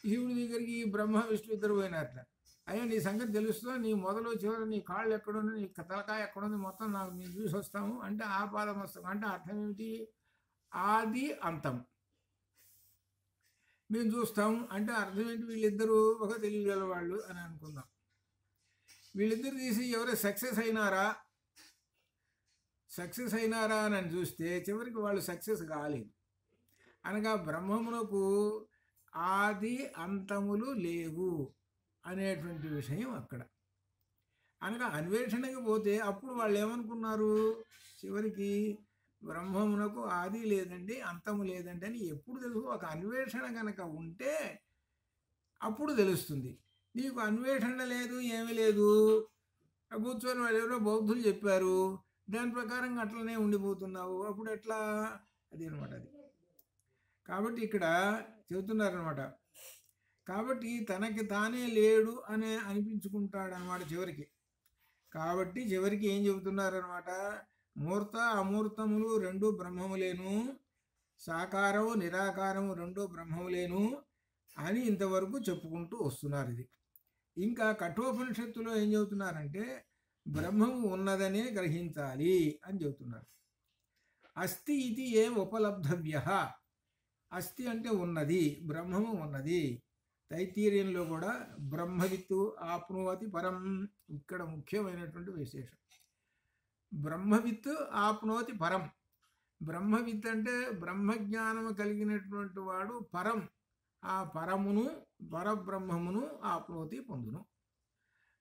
Speaker 1: శివుడి దగ్గరికి బ్రహ్మ విష్ణు ఇద్దరు పోయినారట. అయ్యా నీ సంగతి తెలుస్తూ నీ మొదలు చివరి నీ కాళ్ళు ఎక్కడుంది, నీ తలకాయ ఎక్కడుంది మొత్తం నాకు మేము చూసి వస్తాము అంటే ఆ పాదమస్తకం అంటే అర్థం ఏమిటి, ఆది అంతం మేము చూస్తాము అంటే అర్థం ఏంటి, వీళ్ళిద్దరూ ఒక తెలియగల వాళ్ళు అని అనుకుందాం. వీళ్ళిద్దరు తీసి ఎవరో సక్సెస్ అయినారా అని చూస్తే చివరికి వాళ్ళు సక్సెస్ కాలేదు. అనగా బ్రహ్మమునకు ఆది అంతములు లేవు అనేటువంటి విషయం అక్కడ. అనగా అన్వేషణకి పోతే అప్పుడు వాళ్ళు ఏమనుకున్నారు, చివరికి బ్రహ్మమునకు ఆది లేదండి అంతము లేదండి అని ఎప్పుడు తెలుసు. ఒక అన్వేషణ కనుక ఉంటే అప్పుడు తెలుస్తుంది. నీకు అన్వేషణ లేదు, ఏమీ లేదు, కూర్చొని వాళ్ళు ఎవరో బౌద్ధులు చెప్పారు, దాని ప్రకారంగా అట్లనే ఉండిపోతున్నావు, అప్పుడు ఎట్లా, అది అనమాట అది. కాబట్టి ఇక్కడ చెబుతున్నారనమాట. కాబట్టి తనకి తానే లేడు అనే అనిపించుకుంటాడనమాట చివరికి. కాబట్టి చివరికి ఏం చెబుతున్నారనమాట, మూర్త అమూర్తములు రెండు బ్రహ్మములేను, సాకారము నిరాకారము రెండు బ్రహ్మములేను అని ఇంతవరకు చెప్పుకుంటూ వస్తున్నారు. ఇది ఇంకా కఠోపనిషత్తులో ఏం చెబుతున్నారంటే బ్రహ్మము ఉన్నదనే గ్రహించాలి అని చెబుతున్నారు. అస్తి ఇది ఏ ఉపలబ్ధవ్య, అస్తి అంటే ఉన్నది, బ్రహ్మము ఉన్నది. తైత్తీర్యంలో కూడా బ్రహ్మవిత్తు ఆప్నోతి పరం, ఇక్కడ ముఖ్యమైనటువంటి విశేషం. బ్రహ్మవిత్తు ఆప్నోతి పరం. బ్రహ్మవిత్ అంటే బ్రహ్మజ్ఞానము కలిగినటువంటి వాడు పరం, ఆ పరమును పరబ్రహ్మమును ఆప్నోతి పొందును.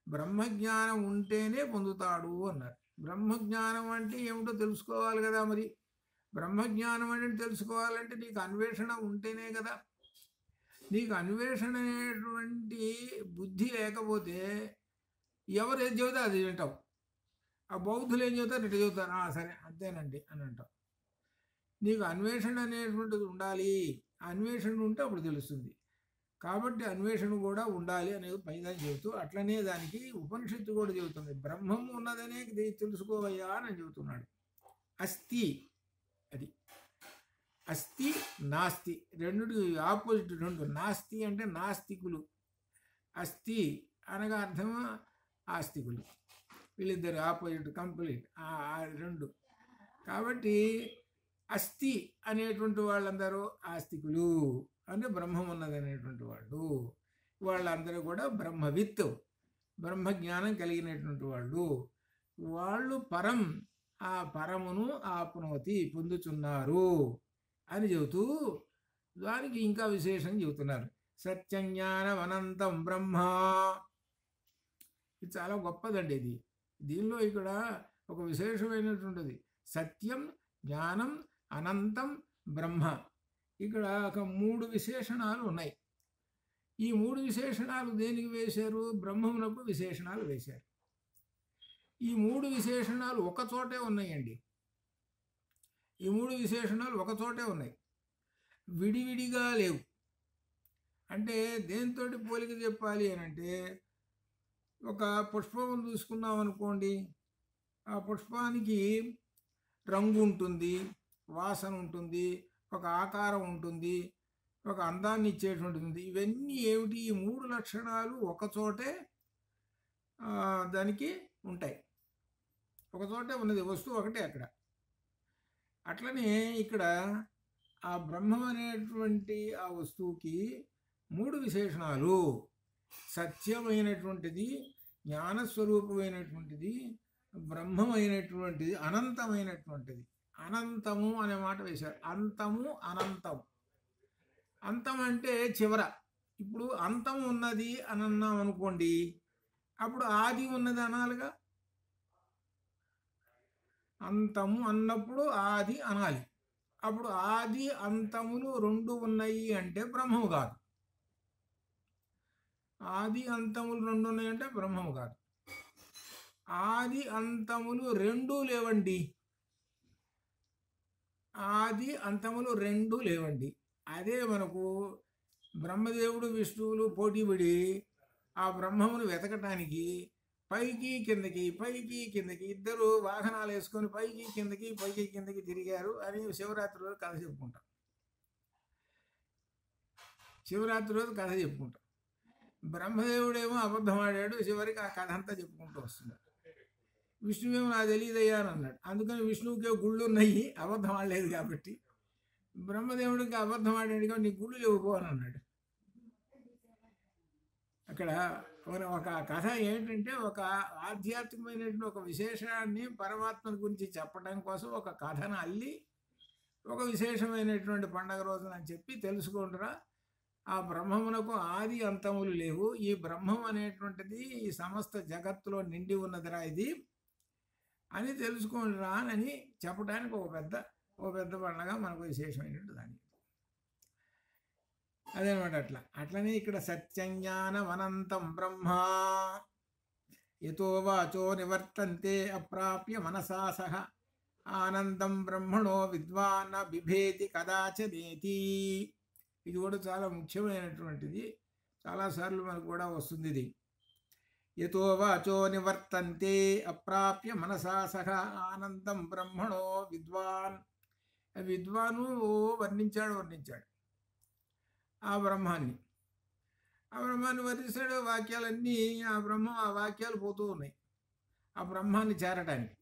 Speaker 1: బ్రహ్మజ్ఞానం ఉంటేనే పొందుతాడు అన్నారు. బ్రహ్మజ్ఞానం అంటే ఏమిటో తెలుసుకోవాలి కదా. మరి బ్రహ్మజ్ఞానం అంటే తెలుసుకోవాలంటే నీకు అన్వేషణ ఉంటేనే కదా. నీకు అన్వేషణ అనేటువంటి బుద్ధి లేకపోతే ఎవరు ఏది చెబుతా అది వింటావు. ఆ బౌద్ధులు ఏం చెబుతారు ఇటు చెబుతారు, సరే అంతేనండి అని అంటావు. నీకు అన్వేషణ అనేటువంటిది ఉండాలి. అన్వేషణ ఉంటే అప్పుడు తెలుస్తుంది. కాబట్టి అన్వేషణ కూడా ఉండాలి అనేది పైదాన్ని చెబుతూ అట్లనే దానికి ఉపనిషత్తు కూడా చెబుతుంది. బ్రహ్మం ఉన్నదనే తెలుసుకోవయ్యా అని చెబుతున్నాడు. అస్థి అది. అస్థి నాస్తి రెండు ఆపోజిట్, రెండు. నాస్తి అంటే నాస్తికులు, అస్థి అనగా అర్థం ఆస్తికులు. వీళ్ళిద్దరు ఆపోజిట్, కంప్లీట్ రెండు. కాబట్టి అస్థి అనేటువంటి వాళ్ళందరూ ఆస్తికులు, అంటే బ్రహ్మం ఉన్నది అనేటువంటి వాళ్ళు. వాళ్ళందరూ కూడా బ్రహ్మవిత్, బ్రహ్మజ్ఞానం కలిగినటువంటి వాళ్ళు. వాళ్ళు పరం, ఆ పరమును ఆప్నోతి పొందుతున్నారు అని చెబుతూ దానికి ఇంకా విశేషం చెబుతున్నారు. సత్యజ్ఞానం అనంతం బ్రహ్మ. ఇది చాలా గొప్పదండి. ఇది దీనిలో ఇక్కడ ఒక విశేషమైనటువంటిది. సత్యం, జ్ఞానం, అనంతం బ్రహ్మ. ఇక్కడ ఒక 3 విశేషణాలు ఉన్నాయి. ఈ 3 విశేషణాలు దేనికి వేశారు? బ్రహ్మమునకు విశేషణాలు వేశారు. ఈ 3 విశేషణాలు ఒక చోటే ఉన్నాయండి. ఈ 3 విశేషణాలు ఒక చోటే ఉన్నాయి, విడివిడిగా లేవు. అంటే దేనితోటి పోలిక చెప్పాలి అని అంటే, ఒక పుష్పం చూసుకున్నాం అనుకోండి, ఆ పుష్పానికి రంగు ఉంటుంది, వాసన ఉంటుంది, ఒక ఆకారం ఉంటుంది, ఒక అందాన్ని ఇచ్చేటువంటిది. ఇవన్నీ ఏమిటి? ఈ 3 లక్షణాలు ఒకచోటే దానికి ఉంటాయి. ఒకచోటే ఉన్నది, వస్తువు ఒకటే అక్కడ. అట్లనే ఇక్కడ ఆ బ్రహ్మం అనేటువంటి ఆ వస్తువుకి 3 విశేషణాలు. సత్యమైనటువంటిది, జ్ఞానస్వరూపమైనటువంటిది, బ్రహ్మమైనటువంటిది, అనంతమైనటువంటిది. అనంతము అనే మాట వేశారు. అంతము, అనంతం. అంతం అంటే చివర. ఇప్పుడు అంతం ఉన్నది అని అన్నాం అనుకోండి, అప్పుడు ఆది ఉన్నది అనాలిగా. అంతము అన్నప్పుడు ఆది అనాలి. అప్పుడు ఆది అంతములు 2 ఉన్నాయి అంటే బ్రహ్మము కాదు. ఆది అంతములు 2 ఉన్నాయి అంటే బ్రహ్మము కాదు. ఆది అంతములు 2 లేవండి. ఆది అంతములు 2 లేవండి. అదే మనకు బ్రహ్మదేవుడు విష్ణువులు పోటీపడి ఆ బ్రహ్మమును వెతకటానికి పైకి కిందకి, పైకి కిందకి, ఇద్దరు వాహనాలు వేసుకొని పైకి కిందకి, పైకి కిందకి తిరిగారు అని శివరాత్రి రోజు కథ చెప్పుకుంటాం. శివరాత్రి రోజు కథ చెప్పుకుంటాం. బ్రహ్మదేవుడేమో అబద్ధం ఆడాడు, చివరికి ఆ కథ అంతా చెప్పుకుంటూ వస్తున్నాడు. విష్ణువేమో నాకు తెలియదయ్యా అని అన్నాడు. అందుకని విష్ణువుకే గుళ్ళు ఉన్నాయి, అబద్ధం ఆడలేదు కాబట్టి. బ్రహ్మదేవుడికి అబద్ధం ఆడాడుగా, నీ గుళ్ళు లేవుకో అని అన్నాడు. అక్కడ ఒక కథ ఏంటంటే, ఒక ఆధ్యాత్మికమైనటువంటి ఒక విశేషాన్ని పరమాత్మ గురించి చెప్పడం కోసం ఒక కథను అల్లి ఒక విశేషమైనటువంటి పండగ రోజున అని చెప్పి తెలుసుకుంటురా, ఆ బ్రహ్మమునకు ఆది అంతములు లేవు, ఈ బ్రహ్మం అనేటువంటిది ఈ సమస్త జగత్తులో నిండి ఉన్నదిరా ఇది అని తెలుసుకోండిరా అని చెప్పడానికి ఒక పెద్ద పండగ మనకు విశేషమైనటువంటి దాన్ని. అదనమాట. అట్లనే ఇక్కడ సత్యజ్ఞానం అనంతం బ్రహ్మ. యతో వాచో నివర్తంతే అప్రాప్య మనసా సహ ఆనందం బ్రహ్మణో విద్వాన్ బిభేతి కదాచనేతి. ఇది కూడా చాలా ముఖ్యమైనటువంటిది, చాలాసార్లు మనకు కూడా వస్తుంది ఇది. యతో వాచో నివర్తంతే అప్రాప్య మనసా సహ ఆనందం బ్రహ్మణో విద్వాన్. విద్వాను వర్ణించాడు ఆ బ్రహ్మాన్ని వర్ణిస్తాడు. వాక్యాలన్నీ ఆ వాక్యాలు పోతూ ఉన్నాయి ఆ బ్రహ్మాన్ని చేరటానికి.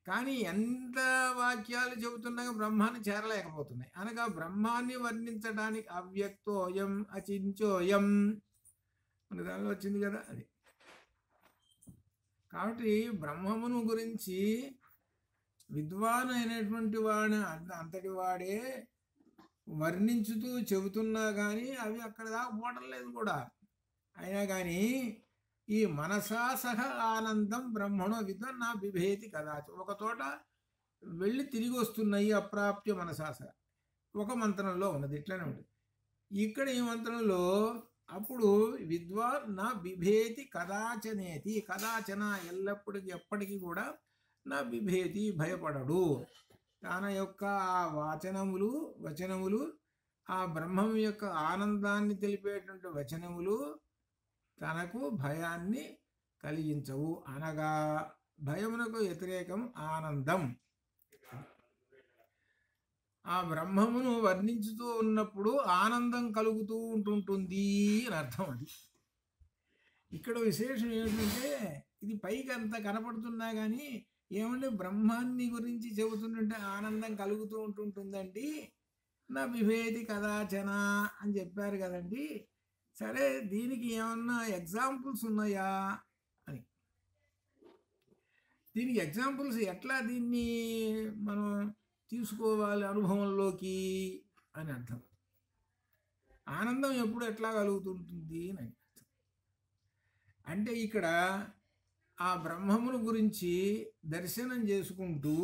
Speaker 1: కానీ ఎంత వాక్యాలు చెబుతున్నాక బ్రహ్మాన్ని చేరలేకపోతున్నాయి. అనగా బ్రహ్మాన్ని వర్ణించడానికి అవ్యక్తోయం అచించోయం మన దానిలో వచ్చింది కదా అది. కాబట్టి బ్రహ్మమును గురించి విద్వాన్ అయినటువంటి వాడు అంతటి వాడే వర్ణించుతూ చెబుతున్నా కానీ అవి అక్కడ దాకా పోవడం లేదు కూడా. అయినా కానీ ఈ మనసా సహ ఆనందం బ్రహ్మణో విద్వాన్ నా బిభేతి కదాచ. ఒక చోట వెళ్ళి తిరిగి వస్తున్నాయి అప్రాప్య మనసా సహ. ఒక మంత్రంలో ఉన్నది ఇట్లనే ఉంటుంది. ఇక్కడ ఈ మంత్రంలో అప్పుడు విద్వాన్ నా బిభేతి కదాచనేతి. కదాచన ఎల్లప్పటికీ ఎప్పటికీ కూడా నా బిభేతి భయపడడు. తన యొక్క ఆ వచనములు ఆ బ్రహ్మం యొక్క ఆనందాన్ని తెలిపేటువంటి వచనములు తనకు భయాన్ని కలిగించవు. అనగా భయమునకు వ్యతిరేకం ఆనందం. ఆ బ్రహ్మమును వర్ణించుతూ ఉన్నప్పుడు ఆనందం కలుగుతూ ఉంటుంటుంది అని అర్థం. అది ఇక్కడ విశేషం ఏమిటంటే ఇది పైకి అంత కనపడుతున్నా కానీ ఏమంటే బ్రహ్మాన్ని గురించి చెబుతుంటే ఆనందం కలుగుతూ ఉంటుంటుందండి. నా బిభేది కదాచన అని చెప్పారు కదండి. సరే దీనికి ఏమన్నా ఎగ్జాంపుల్స్ ఉన్నాయా అని. దీనికి ఎగ్జాంపుల్స్ ఎట్లా దీన్ని మనం తీసుకోవాలి అనుభవంలోకి అని అర్థం. ఆనందం ఎప్పుడు ఎట్లా కలుగుతుంటుంది అని అర్థం. అంటే ఇక్కడ ఆ బ్రహ్మమును గురించి దర్శనం చేసుకుంటూ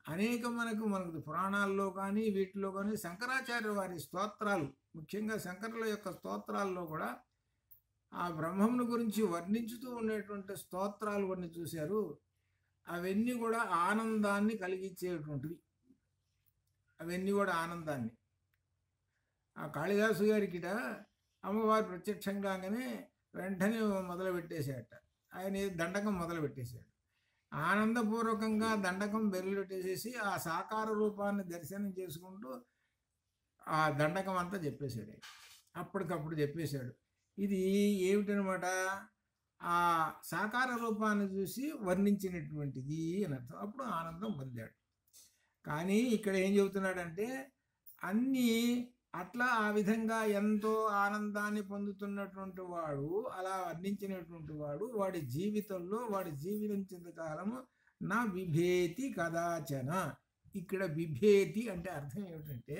Speaker 1: అనేక మనకు పురాణాల్లో కానీ వీటిలో కానీ శంకరాచార్య వారి స్తోత్రాలు, ముఖ్యంగా శంకరుల యొక్క స్తోత్రాల్లో కూడా ఆ బ్రహ్మమును గురించి వర్ణించుతూ ఉండేటువంటి స్తోత్రాలు కొన్ని చూశారు. అవన్నీ కూడా ఆనందాన్ని కలిగించేటువంటివి. అవన్నీ కూడా ఆనందాన్ని. ఆ కాళిదాసు గారికిట అమ్మవారు ప్రత్యక్షంగానే వెంటనే మొదలుపెట్టేశాడట. ఆయన దండకం మొదలుపెట్టేశాడు. ఆనందపూర్వకంగా దండకం బెర్రెలెట్టేసేసి ఆ సాకార రూపాన్ని దర్శనం చేసుకుంటూ ఆ దండకం అంతా చెప్పేశాడు. ఆయన అప్పటికప్పుడు చెప్పేశాడు. ఇది ఏమిటనమాట, ఆ సాకార రూపాన్ని చూసి వర్ణించినటువంటిది అని అర్థం. అప్పుడు ఆనందం పొందాడు. కానీ ఇక్కడ ఏం చెబుతున్నాడంటే అన్నీ అట్లా ఆ విధంగా ఎంతో ఆనందాన్ని పొందుతున్నటువంటి వాడు, అలా వర్ణించినటువంటి వాడు వాడి జీవితంలో వాడి జీవించిన కాలము నా బిభేతి కదాచన. ఇక్కడ బిభేతి అంటే అర్థం ఏమిటంటే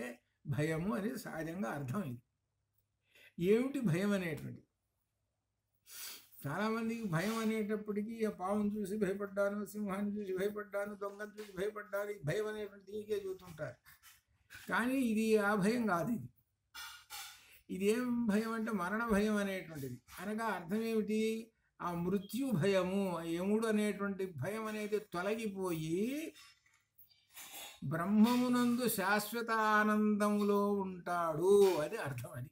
Speaker 1: భయము అని సహజంగా అర్థం. ఇది ఏమిటి భయం అనేటువంటి? చాలామందికి భయం అనేటప్పటికీ పావును చూసి భయపడ్డాను, సింహాన్ని చూసి భయపడ్డాను, దొంగను చూసి భయపడ్డాను, భయం అనేటువంటి దీనికే చూస్తుంటారు. కానీ ఇది ఆ భయం కాదు. ఇది ఏం భయం అంటే మరణ భయం అనేటువంటిది. అనగా అర్థం ఏమిటి? ఆ మృత్యు భయము, యముడు అనేటువంటి భయం అనేది తొలగిపోయి బ్రహ్మమునందు శాశ్వత ఆనందములో ఉంటాడు. అది అర్థం. అది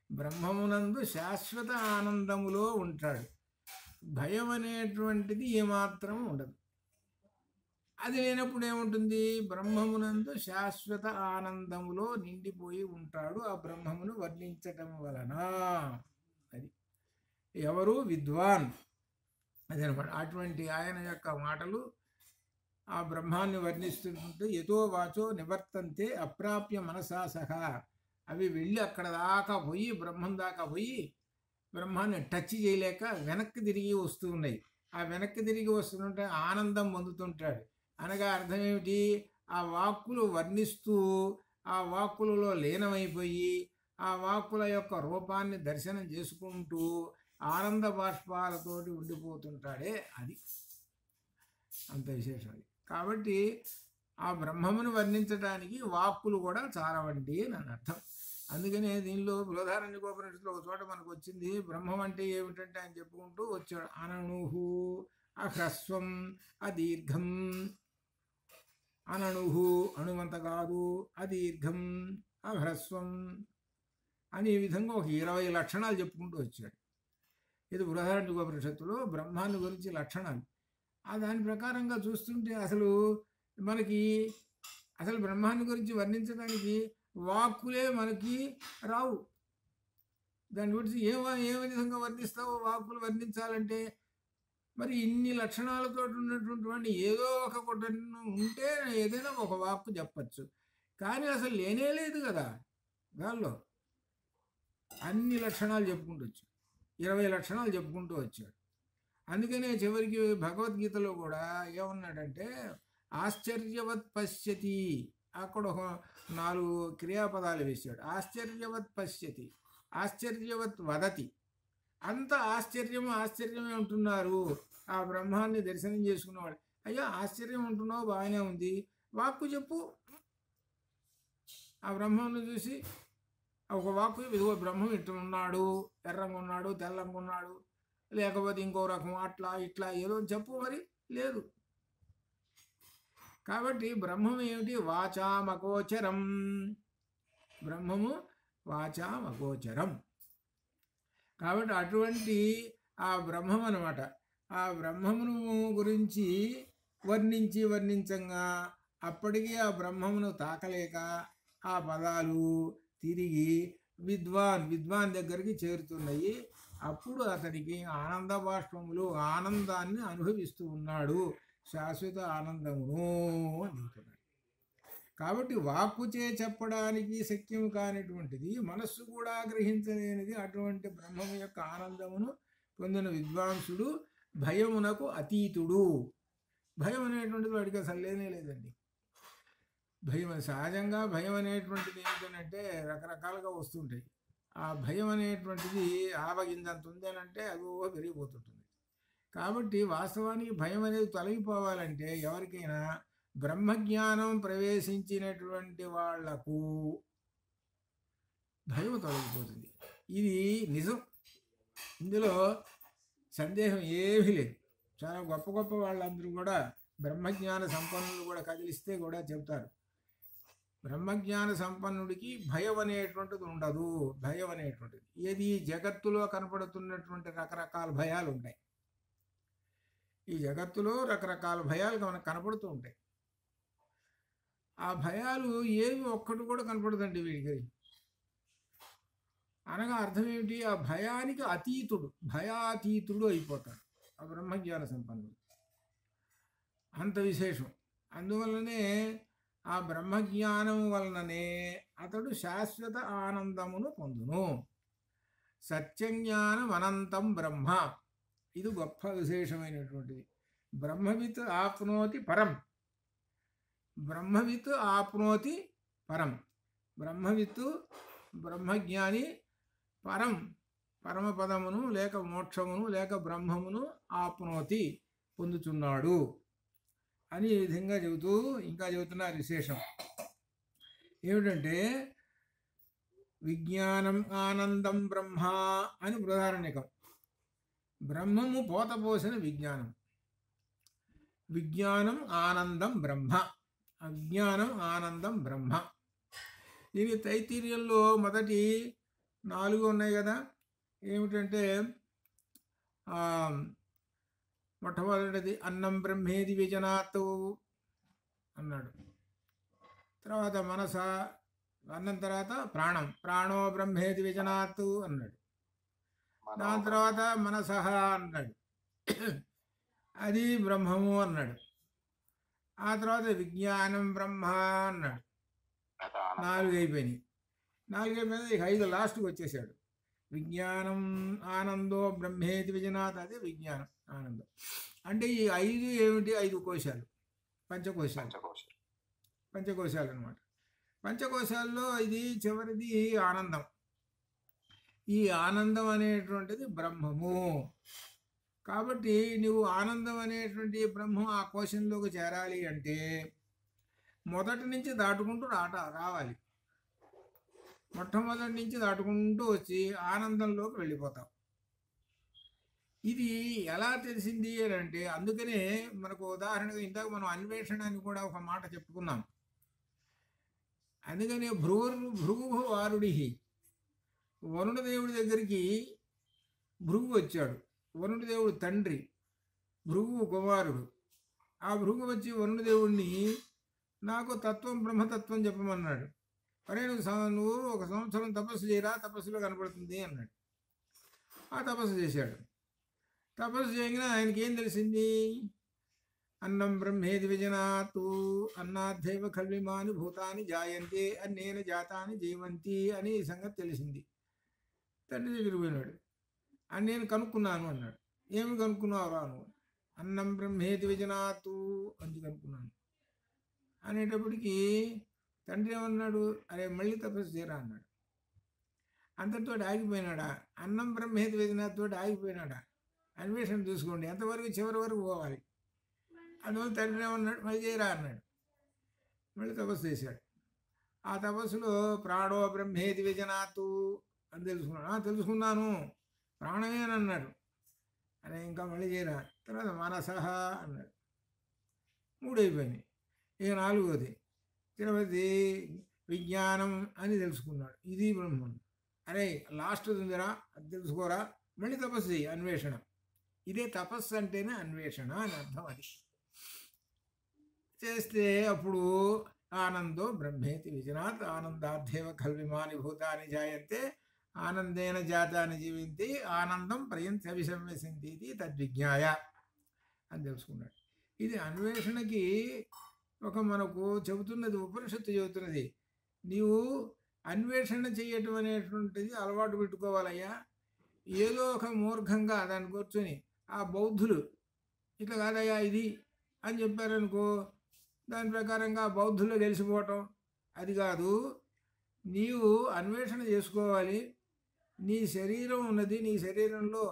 Speaker 1: బ్రహ్మమునందు శాశ్వత ఆనందములో ఉంటాడు. భయం అనేటువంటిది ఏమాత్రం ఉండదు. అది లేనప్పుడు ఏముంటుంది? బ్రహ్మమునందు శాశ్వత ఆనందములో నిండిపోయి ఉంటాడు ఆ బ్రహ్మమును వర్ణించటం వలన. అది ఎవరు? విద్వాన్. అదనమాట. అటువంటి ఆయన యొక్క మాటలు ఆ బ్రహ్మాన్ని వర్ణిస్తుంటే యతో వాచో నివర్తంతే అప్రాప్య మనసా సహా. అవి వెళ్ళి అక్కడ దాకా పోయి బ్రహ్మం దాకా పోయి బ్రహ్మాన్ని టచ్ చేయలేక వెనక్కి తిరిగి వస్తూ ఉన్నాయి. ఆ వెనక్కి తిరిగి వస్తుంటే ఆనందం పొందుతుంటాడు. అనగా అర్థం ఏమిటి? ఆ వాక్కులు వర్ణిస్తూ ఆ వాక్కులలో లీనమైపోయి ఆ వాక్కుల యొక్క రూపాన్ని దర్శనం చేసుకుంటూ ఆనంద బాష్పాలతోటి ఉండిపోతుంటాడే. అది అంత విశేషం. అది కాబట్టి ఆ బ్రహ్మమును వర్ణించడానికి వాక్కులు కూడా చాలవండి అని అర్థం. అందుకనే దీనిలో బృహదారణ్యకోపనిషత్తులో ఒక చోట మనకు వచ్చింది, బ్రహ్మం అంటే ఏమిటంటే ఆయన చెప్పుకుంటూ వచ్చాడు. అనణుహు అహ్రస్వం అదీర్ఘం. అనణుహు అణువంత కాదు, అదీర్ఘం అహ్రస్వం అని ఈ విధంగా ఒక 20 లక్షణాలు చెప్పుకుంటూ వచ్చాడు. ఇది బృహదారణ్యకోపనిషత్తులో బ్రహ్మాన్ని గురించి లక్షణాలు. ఆ దాని ప్రకారంగా చూస్తుంటే మనకి అసలు బ్రహ్మాన్ని గురించి వర్ణించడానికి వాక్కులే మనకి రావు. దాని గురించి ఏ విధంగా వర్ణిస్తావో వాక్కులు వర్ణించాలంటే మరి ఇన్ని లక్షణాలతో ఉన్నటువంటి ఏదో ఒక ఉంటే ఏదైనా ఒక వాక్కు చెప్పచ్చు. కానీ అసలు లేనే లేదు కదా దానిలో. అన్ని లక్షణాలు చెప్పుకుంటూ వచ్చాడు. 20 లక్షణాలు చెప్పుకుంటూ వచ్చాడు. అందుకనే చివరికి భగవద్గీతలో కూడా ఏమన్నాడంటే ఆశ్చర్యవత్ పశ్యతి. అక్కడ ఒక 4 క్రియాపదాలు వేశాడు. ఆశ్చర్యవత్ పశ్యతి, ఆశ్చర్యవత్ వదతి. అంత ఆశ్చర్యమే ఉంటున్నారు ఆ బ్రహ్మాన్ని దర్శనం చేసుకున్నవాడు. అయ్యా ఆశ్చర్యం ఉంటున్నావు, బాగానే ఉంది, వాక్కు చెప్పు. ఆ బ్రహ్మాన్ని చూసి ఒక వాక్కు, ఇదిగో బ్రహ్మం ఇట్లా ఉన్నాడు, ఎర్రంగా ఉన్నాడు, తెల్లంగా ఉన్నాడు, లేకపోతే ఇంకో రకం అట్లా ఇట్లా ఏదో చెప్పు. మరి లేదు. కాబట్టి బ్రహ్మం ఏమిటి? వాచామగోచరం. బ్రహ్మము వాచామగోచరం. కాబట్టి అటువంటి ఆ బ్రహ్మం అన్నమాట. ఆ బ్రహ్మమును గురించి వర్ణించంగా అప్పటికీ ఆ బ్రహ్మమును తాకలేక ఆ పదాలు తిరిగి విద్వాన్ దగ్గరికి చేరుతున్నాయి. అప్పుడు అతనికి ఆనంద బాష్పములు ఆనందాన్ని అనుభవిస్తూ ఉన్నాడు, శాశ్వత ఆనందమును అని చెబుతున్నాడు. కాబట్టి వాక్కుచే చెప్పడానికి శక్యం కానిటువంటిది, మనస్సు కూడా గ్రహించలేనిది అటువంటి బ్రహ్మము యొక్క ఆనందమును పొందిన విద్వాంసుడు భయమునకు అతీతుడు. భయం అనేటువంటిది వాడికి అసలు లేనే లేదండి. భయం సహజంగా భయం అనేటువంటిది ఏంటంటే రకరకాలుగా వస్తుంటాయి. ఆ భయం అనేటువంటిది ఆవగింజంత ఉంది అని అంటే అదో పెరిగిపోతుంటుంది. కాబట్టి వాస్తవానికి భయం అనేది తొలగిపోవాలంటే ఎవరికైనా బ్రహ్మజ్ఞానం ప్రవేశించినటువంటి వాళ్లకు భయం తొలగిపోతుంది. ఇది నిజం, ఇందులో సందేహం ఏమీ లేదు. చాలా గొప్ప గొప్ప వాళ్ళందరూ కూడా బ్రహ్మజ్ఞాన సంపన్నులు కూడా కదిలిస్తే కూడా చెప్తారు, బ్రహ్మజ్ఞాన సంపన్నుడికి భయం అనేటువంటిది ఉండదు. భయం అనేటువంటిది ఏది జగత్తులో కనపడుతున్నటువంటి రకరకాల భయాలు ఉంటాయి. ఈ జగత్తులో రకరకాల భయాలు మనకు కనపడుతూ ఉంటాయి. ఆ భయాలు ఏవి ఒక్కటి కూడా కనపడదండి వీడికి. అనగా అర్థం ఏమిటి? ఆ భయానికి అతీతుడు, భయాతీతుడు అయిపోతాడు ఆ బ్రహ్మజ్ఞాన సంపన్నుడు. అంత విశేషం. అందువల్లనే ఆ బ్రహ్మజ్ఞానం వలననే అతడు శాశ్వత ఆనందమును పొందును. సత్యజ్ఞానం అనంతం బ్రహ్మ, ఇది గొప్ప విశేషమైనటువంటిది. బ్రహ్మవిత్ ఆప్నోతి పరం, బ్రహ్మవిత్ ఆప్నోతి పరం. బ్రహ్మవిత్తు బ్రహ్మజ్ఞాని పరం, పరమపదమును లేక మోక్షమును లేక బ్రహ్మమును ఆప్నోతి పొందుతున్నాడు అని ఈ విధంగా చెబుతూ ఇంకా చెబుతున్నారు విశేషం ఏమిటంటే విజ్ఞానం ఆనందం బ్రహ్మ అని బృహదారణ్యకం. బ్రహ్మము పోతపోసిన విజ్ఞానం, విజ్ఞానం ఆనందం బ్రహ్మ, అజ్ఞానం ఆనందం బ్రహ్మ. దీని తైత్తిరీయంలో మొదటి 4 ఉన్నాయి కదా. ఏమిటంటే మొట్టమొదటిది అన్నం బ్రహ్మేది విజనాత్ అన్నాడు. తర్వాత మనస అన్నం తర్వాత ప్రాణం, ప్రాణో బ్రహ్మేది విజనాత్ అన్నాడు. దాని తర్వాత మనసహ అన్నాడు, అది బ్రహ్మము అన్నాడు. ఆ తర్వాత విజ్ఞానం బ్రహ్మ అన్నాడు. 4 అయిపోయినాయి. 4 అయిపోయినా ఇక 5 లాస్ట్కి వచ్చేసాడు. విజ్ఞానం ఆనందో బ్రహ్మేది విజనాత్, అదే విజ్ఞానం ఆనందం. అంటే ఈ 5 ఏమిటి? 5 కోశాలు, పంచకోశాలు అనమాట. పంచకోశాల్లో ఇది చివరిది ఆనందం. ఈ ఆనందం అనేటువంటిది బ్రహ్మము. కాబట్టి నువ్వు ఆనందం అనేటువంటి బ్రహ్మం ఆ కోశంలోకి చేరాలి అంటే మొదటి నుంచి దాటుకుంటూ రావాలి. మొట్టమొదటి నుంచి దాటుకుంటూ వచ్చి ఆనందంలోకి వెళ్ళిపోతాం. ఇది ఎలా తెలిసింది అని అంటే, అందుకనే మనకు ఉదాహరణగా ఇందాక మనం అన్వేషణ అని కూడా ఒక మాట చెప్పుకున్నాం. అందుకనే భృగు వారుడి, వరుణదేవుడి దగ్గరికి భృగు వచ్చాడు. వరుణదేవుడు తండ్రి, భృగు కుమారుడు. ఆ భృగు వచ్చి వరుణదేవుడిని నాకు తత్వం బ్రహ్మతత్వం చెప్పమన్నాడు. అరే నువ్వు 1 సంవత్సరం తపస్సు చేయరా, తపస్సులో కనపడుతుంది అన్నాడు. ఆ తపస్సు చేశాడు. తపస్సు చేయగానే ఆయనకి ఏం తెలిసింది? అన్నం బ్రహ్మేది విజనాతు, అన్నాద్ధైవ ఖల్విమాని భూతాని జాయంతే అన్నేన జాతాని జీవంతి అని ఈ సంగతి తెలిసింది. తండ్రి దగ్గర పోయినాడు. అని నేను కనుక్కున్నాను అన్నాడు. ఏమి కనుక్కున్నావు రాను? అన్నం బ్రహ్మేది విజనాతు అని కనుక్కున్నాను అనేటప్పటికీ తండ్రి ఏమన్నాడు? అరే మళ్ళీ తపస్సు చేయరా అన్నాడు. అంతటితో ఆగిపోయినాడా? అన్నం బ్రహ్మేది విజనాథ్తో ఆగిపోయినాడా? అన్వేషణ చూసుకోండి, ఎంతవరకు చివరి వరకు పోవాలి. అందువల్ల తండ్రి ఏమన్నాడు? మళ్ళీ చేయరా అన్నాడు. మళ్ళీ తపస్సు చేశాడు. ఆ తపస్సులో ప్రాణో బ్రహ్మేది విజనాతు అని తెలుసుకున్నాను, ప్రాణమే అని అన్నాడు. అరే ఇంకా మళ్ళీ చేయరా. తర్వాత మనసహ అన్నాడు. 3 అయిపోయినాయి. ఇక 4వది తిరుపతి విజ్ఞానం అని తెలుసుకున్నాడు. ఇది బ్రహ్మం. అరే లాస్ట్ ఉందిరా, అది తెలుసుకోరా, మళ్ళీ తపస్సు చేయి, అన్వేషణ. ఇదే తపస్సు అంటేనే అన్వేషణ అని అర్థం. అది చేస్తే అప్పుడు ఆనందో బ్రహ్మేతి విజనాత్ ఆనందార్థేవ కల్విమాని భూతాని జాయంతే ఆనందేన జాతాని జీవింతి ఆనందం ప్రయంతి అభిసంవసింతి తద్విజ్ఞాయ అని తెలుసుకున్నాడు. ఇది అన్వేషణకి ఒక మనకు చెబుతున్నది, ఉపనిషత్తు చెబుతున్నది. నీవు అన్వేషణ చేయటం అనేటువంటిది అలవాటు పెట్టుకోవాలయ్యా. ఏదో ఒక మూర్ఖంగా దాన్ని కూర్చొని ఆ బౌద్ధులు ఇట్లా కాదయ్యా ఇది అని చెప్పారనుకో, దాని ప్రకారంగా బౌద్ధుల్లో గెలిచిపోవటం అది కాదు. నీవు అన్వేషణ చేసుకోవాలి. నీ శరీరం ఉన్నది, నీ శరీరంలో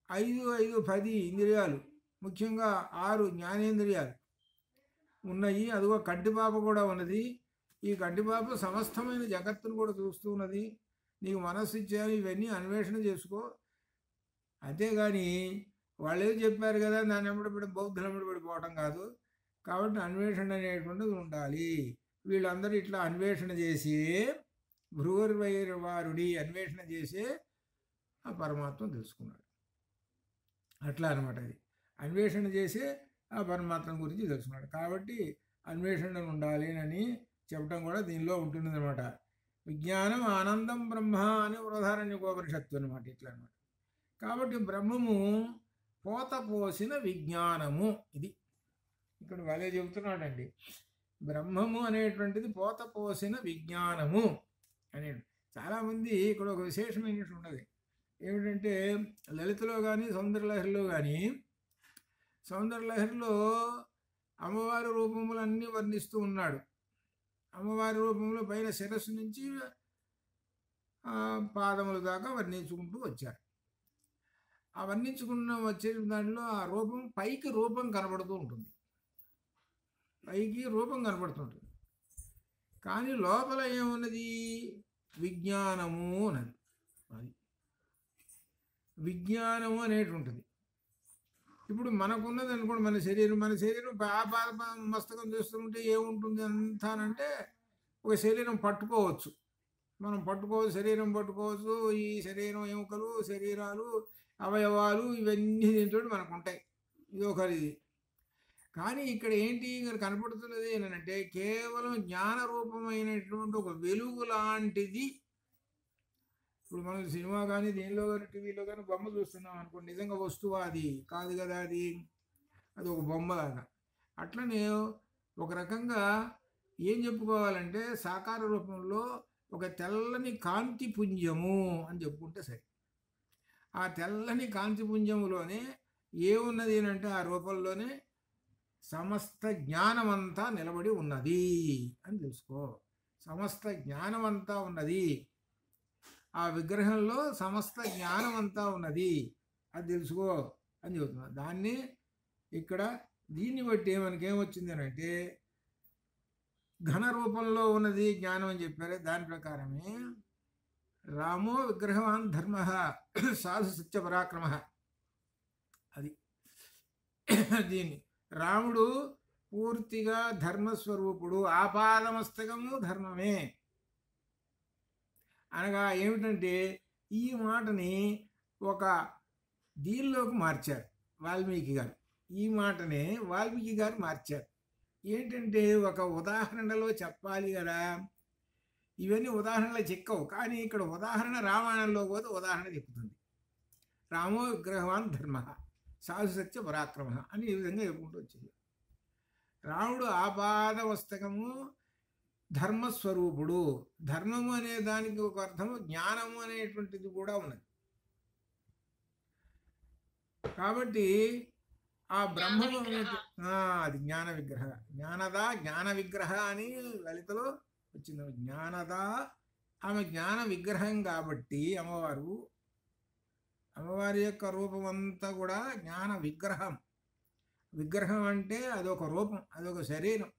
Speaker 1: 10 ఇంద్రియాలు, ముఖ్యంగా 6 జ్ఞానేంద్రియాలు ఉన్నాయి. అదిగో కంటిపాప కూడా ఉన్నది. ఈ కంటిపాప సమస్తమైన జగత్తును కూడా చూస్తూ ఉన్నది. నీకు మనస్సు ఇచ్చారు, ఇవన్నీ అన్వేషణ చేసుకో. అంతేగాని వాళ్ళు ఏదో చెప్పారు కదా దాన్ని వెంబడి బౌద్ధులు వెంబడి పడిపోవటం కాదు. కాబట్టి అన్వేషణ అనేటువంటిది ఉండాలి. వీళ్ళందరూ ఇట్లా అన్వేషణ చేసి భృగుర్వైర్వారుడి అన్వేషణ చేసే ఆ పరమాత్మ తెలుసుకున్నాడు. అట్లా అనమాట. అది అన్వేషణ చేసే ఆ పరమాత్మ గురించి తెలుసుకున్నాడు. కాబట్టి అన్వేషణ ఉండాలి అని చెప్పడం కూడా దీనిలో ఉంటుందన్నమాట. విజ్ఞానం ఆనందం బ్రహ్మ అని బృహదారణ్యకోపనిషత్తు అనమాట. ఇట్లా అనమాట. కాబట్టి బ్రహ్మము పోత పోసిన విజ్ఞానము. ఇది ఇక్కడ వాళ్ళే చెబుతున్నాడండి. బ్రహ్మము అనేటువంటిది పోత పోసిన విజ్ఞానము అనే. చాలామంది ఇక్కడ ఒక విశేషమైనటువంటి ఉన్నది ఏమిటంటే, లలితలో కానీ సౌందర్యలహరిలో కానీ, సౌందర్యలహరిలో అమ్మవారి రూపములన్నీ వర్ణిస్తూ ఉన్నాడు. అమ్మవారి రూపంలో పైన శిరస్సు నుంచి పాదముల దాకా వర్ణించుకుంటూ వచ్చారు. ఆ వర్ణించుకున్న వచ్చే దాంట్లో ఆ రూపం పైకి రూపం కనబడుతూ ఉంటుంది, పైకి రూపం కనబడుతుంటుంది. కానీ లోపల ఏమున్నది? విజ్ఞానము అన్నది. అది విజ్ఞానము అనేటువంటిది. ఇప్పుడు మనకున్నది అనుకోండి, మన శరీరం మస్తకం చేస్తుంటే ఏముంటుంది అంతానంటే ఒక శరీరం పట్టుకోవచ్చు, మనం పట్టుకోవచ్చు, శరీరం పట్టుకోవచ్చు. ఈ శరీరం ఎముకలు, శరీరాలు, అవయవాలు ఇవన్నీ దీంతో మనకు ఉంటాయి. ఇది ఒకరిది. కానీ ఇక్కడ ఏంటి ఇక్కడ కనపడుతున్నది ఏంటంటే కేవలం జ్ఞానరూపమైనటువంటి ఒక వెలుగు లాంటిది. ఇప్పుడు మనం సినిమా కానీ దేనిలో కానీ టీవీలో కానీ బొమ్మ చూస్తున్నాం అనుకోండి, నిజంగా వస్తువు అది కాదు కదా, అది ఒక బొమ్మలాగా. అట్లనే ఒక రకంగా ఏం చెప్పుకోవాలంటే సాకార రూపంలో ఒక తెల్లని కాంతి పుంజము అని చెప్పుకుంటే సరే. ఆ తెల్లని కాంతి పుంజములోనే ఏమున్నది అంటే ఆ రూపంలోనే సమస్త జ్ఞానమంతా నిలబడి ఉన్నది అని తెలుసుకో. సమస్త జ్ఞానమంతా ఉన్నది ఆ విగ్రహంలో, సమస్త జ్ఞానమంతా ఉన్నది అది తెలుసుకో అని చెబుతున్నా. దాన్ని ఇక్కడ దీన్ని బట్టి మనకేమొచ్చింది అని అంటే ఘన రూపంలో ఉన్నది జ్ఞానం అని చెప్పారు. దాని ప్రకారమే రామో విగ్రహవాన్ ధర్మ సాధు సత్య పరాక్రమ. అది దీన్ని రాముడు పూర్తిగా ధర్మస్వరూపుడు, ఆపాదమస్తకము ధర్మమే అనగా ఏమిటంటే ఈ మాటని ఒక దీనిలోకి మార్చారు వాల్మీకి గారు. ఈ మాటనే వాల్మీకి గారు మార్చారు. ఏంటంటే ఒక ఉదాహరణలో చెప్పాలి కదా, ఇవన్నీ ఉదాహరణలు చిక్కవు. కానీ ఇక్కడ ఉదాహరణ రామాయణంలో పోతే ఉదాహరణ చెప్తుంది. రామో విగ్రహవాన్ ధర్మ సాధు సత్య పరాక్రమ అని ఈ విధంగా చెప్పుకుంటూ వచ్చింది. రాముడు ఆపాద వస్తకము ధర్మస్వరూపుడు. ధర్మము అనే దానికి ఒక అర్థము జ్ఞానము అనేటువంటిది కూడా ఉన్నది. కాబట్టి ఆ బ్రహ్మము అది జ్ఞాన విగ్రహ, జ్ఞాన విగ్రహ అని లలితలో వచ్చింది. జ్ఞానద ఆమె జ్ఞాన విగ్రహం కాబట్టి అమ్మవారి యొక్క రూపం అంతా కూడా జ్ఞాన విగ్రహం. విగ్రహం అంటే అదొక రూపం, అదొక శరీరం.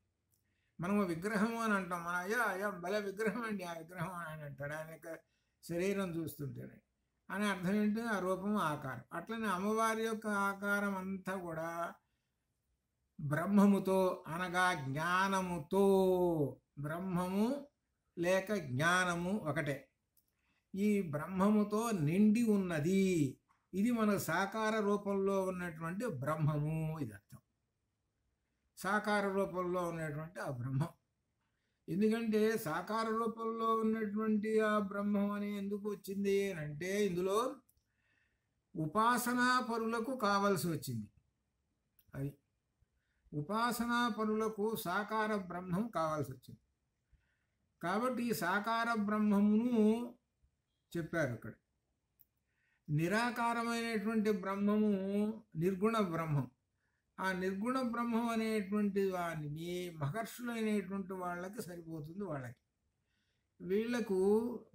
Speaker 1: మనము విగ్రహం అని అంటాం. మన అయ్యా బల విగ్రహం అండి, ఆ విగ్రహం అని అంటాడు ఆయన యొక్క శరీరం చూస్తుంటేనే. అని అర్థం ఏంటి? ఆ రూపము ఆకారం. అట్లనే అమ్మవారి యొక్క ఆకారం అంతా కూడా బ్రహ్మముతో అనగా జ్ఞానముతో, బ్రహ్మము లేక జ్ఞానము ఒకటే, ఈ బ్రహ్మముతో నిండి ఉన్నది. ఇది మన సాకార రూపంలో ఉన్నటువంటి బ్రహ్మము. ఇది అర్థం. సాకార రూపంలో ఉన్నటువంటి ఆ బ్రహ్మం. ఎందుకంటే సాకార రూపంలో ఉన్నటువంటి ఆ బ్రహ్మం అని ఎందుకు వచ్చింది అని అంటే ఇందులో ఉపాసనా పరులకు కావలసి వచ్చింది. అది ఉపాసనా పరులకు సాకార బ్రహ్మం కావాల్సి వచ్చింది. కాబట్టి ఈ సాకార బ్రహ్మమును చెప్పారు ఇక్కడ. నిరాకారమైనటువంటి బ్రహ్మము నిర్గుణ బ్రహ్మం. ఆ నిర్గుణ బ్రహ్మం అనేటువంటి వారిని మహర్షులైనటువంటి వాళ్ళకి సరిపోతుంది. వాళ్ళకి వీళ్లకు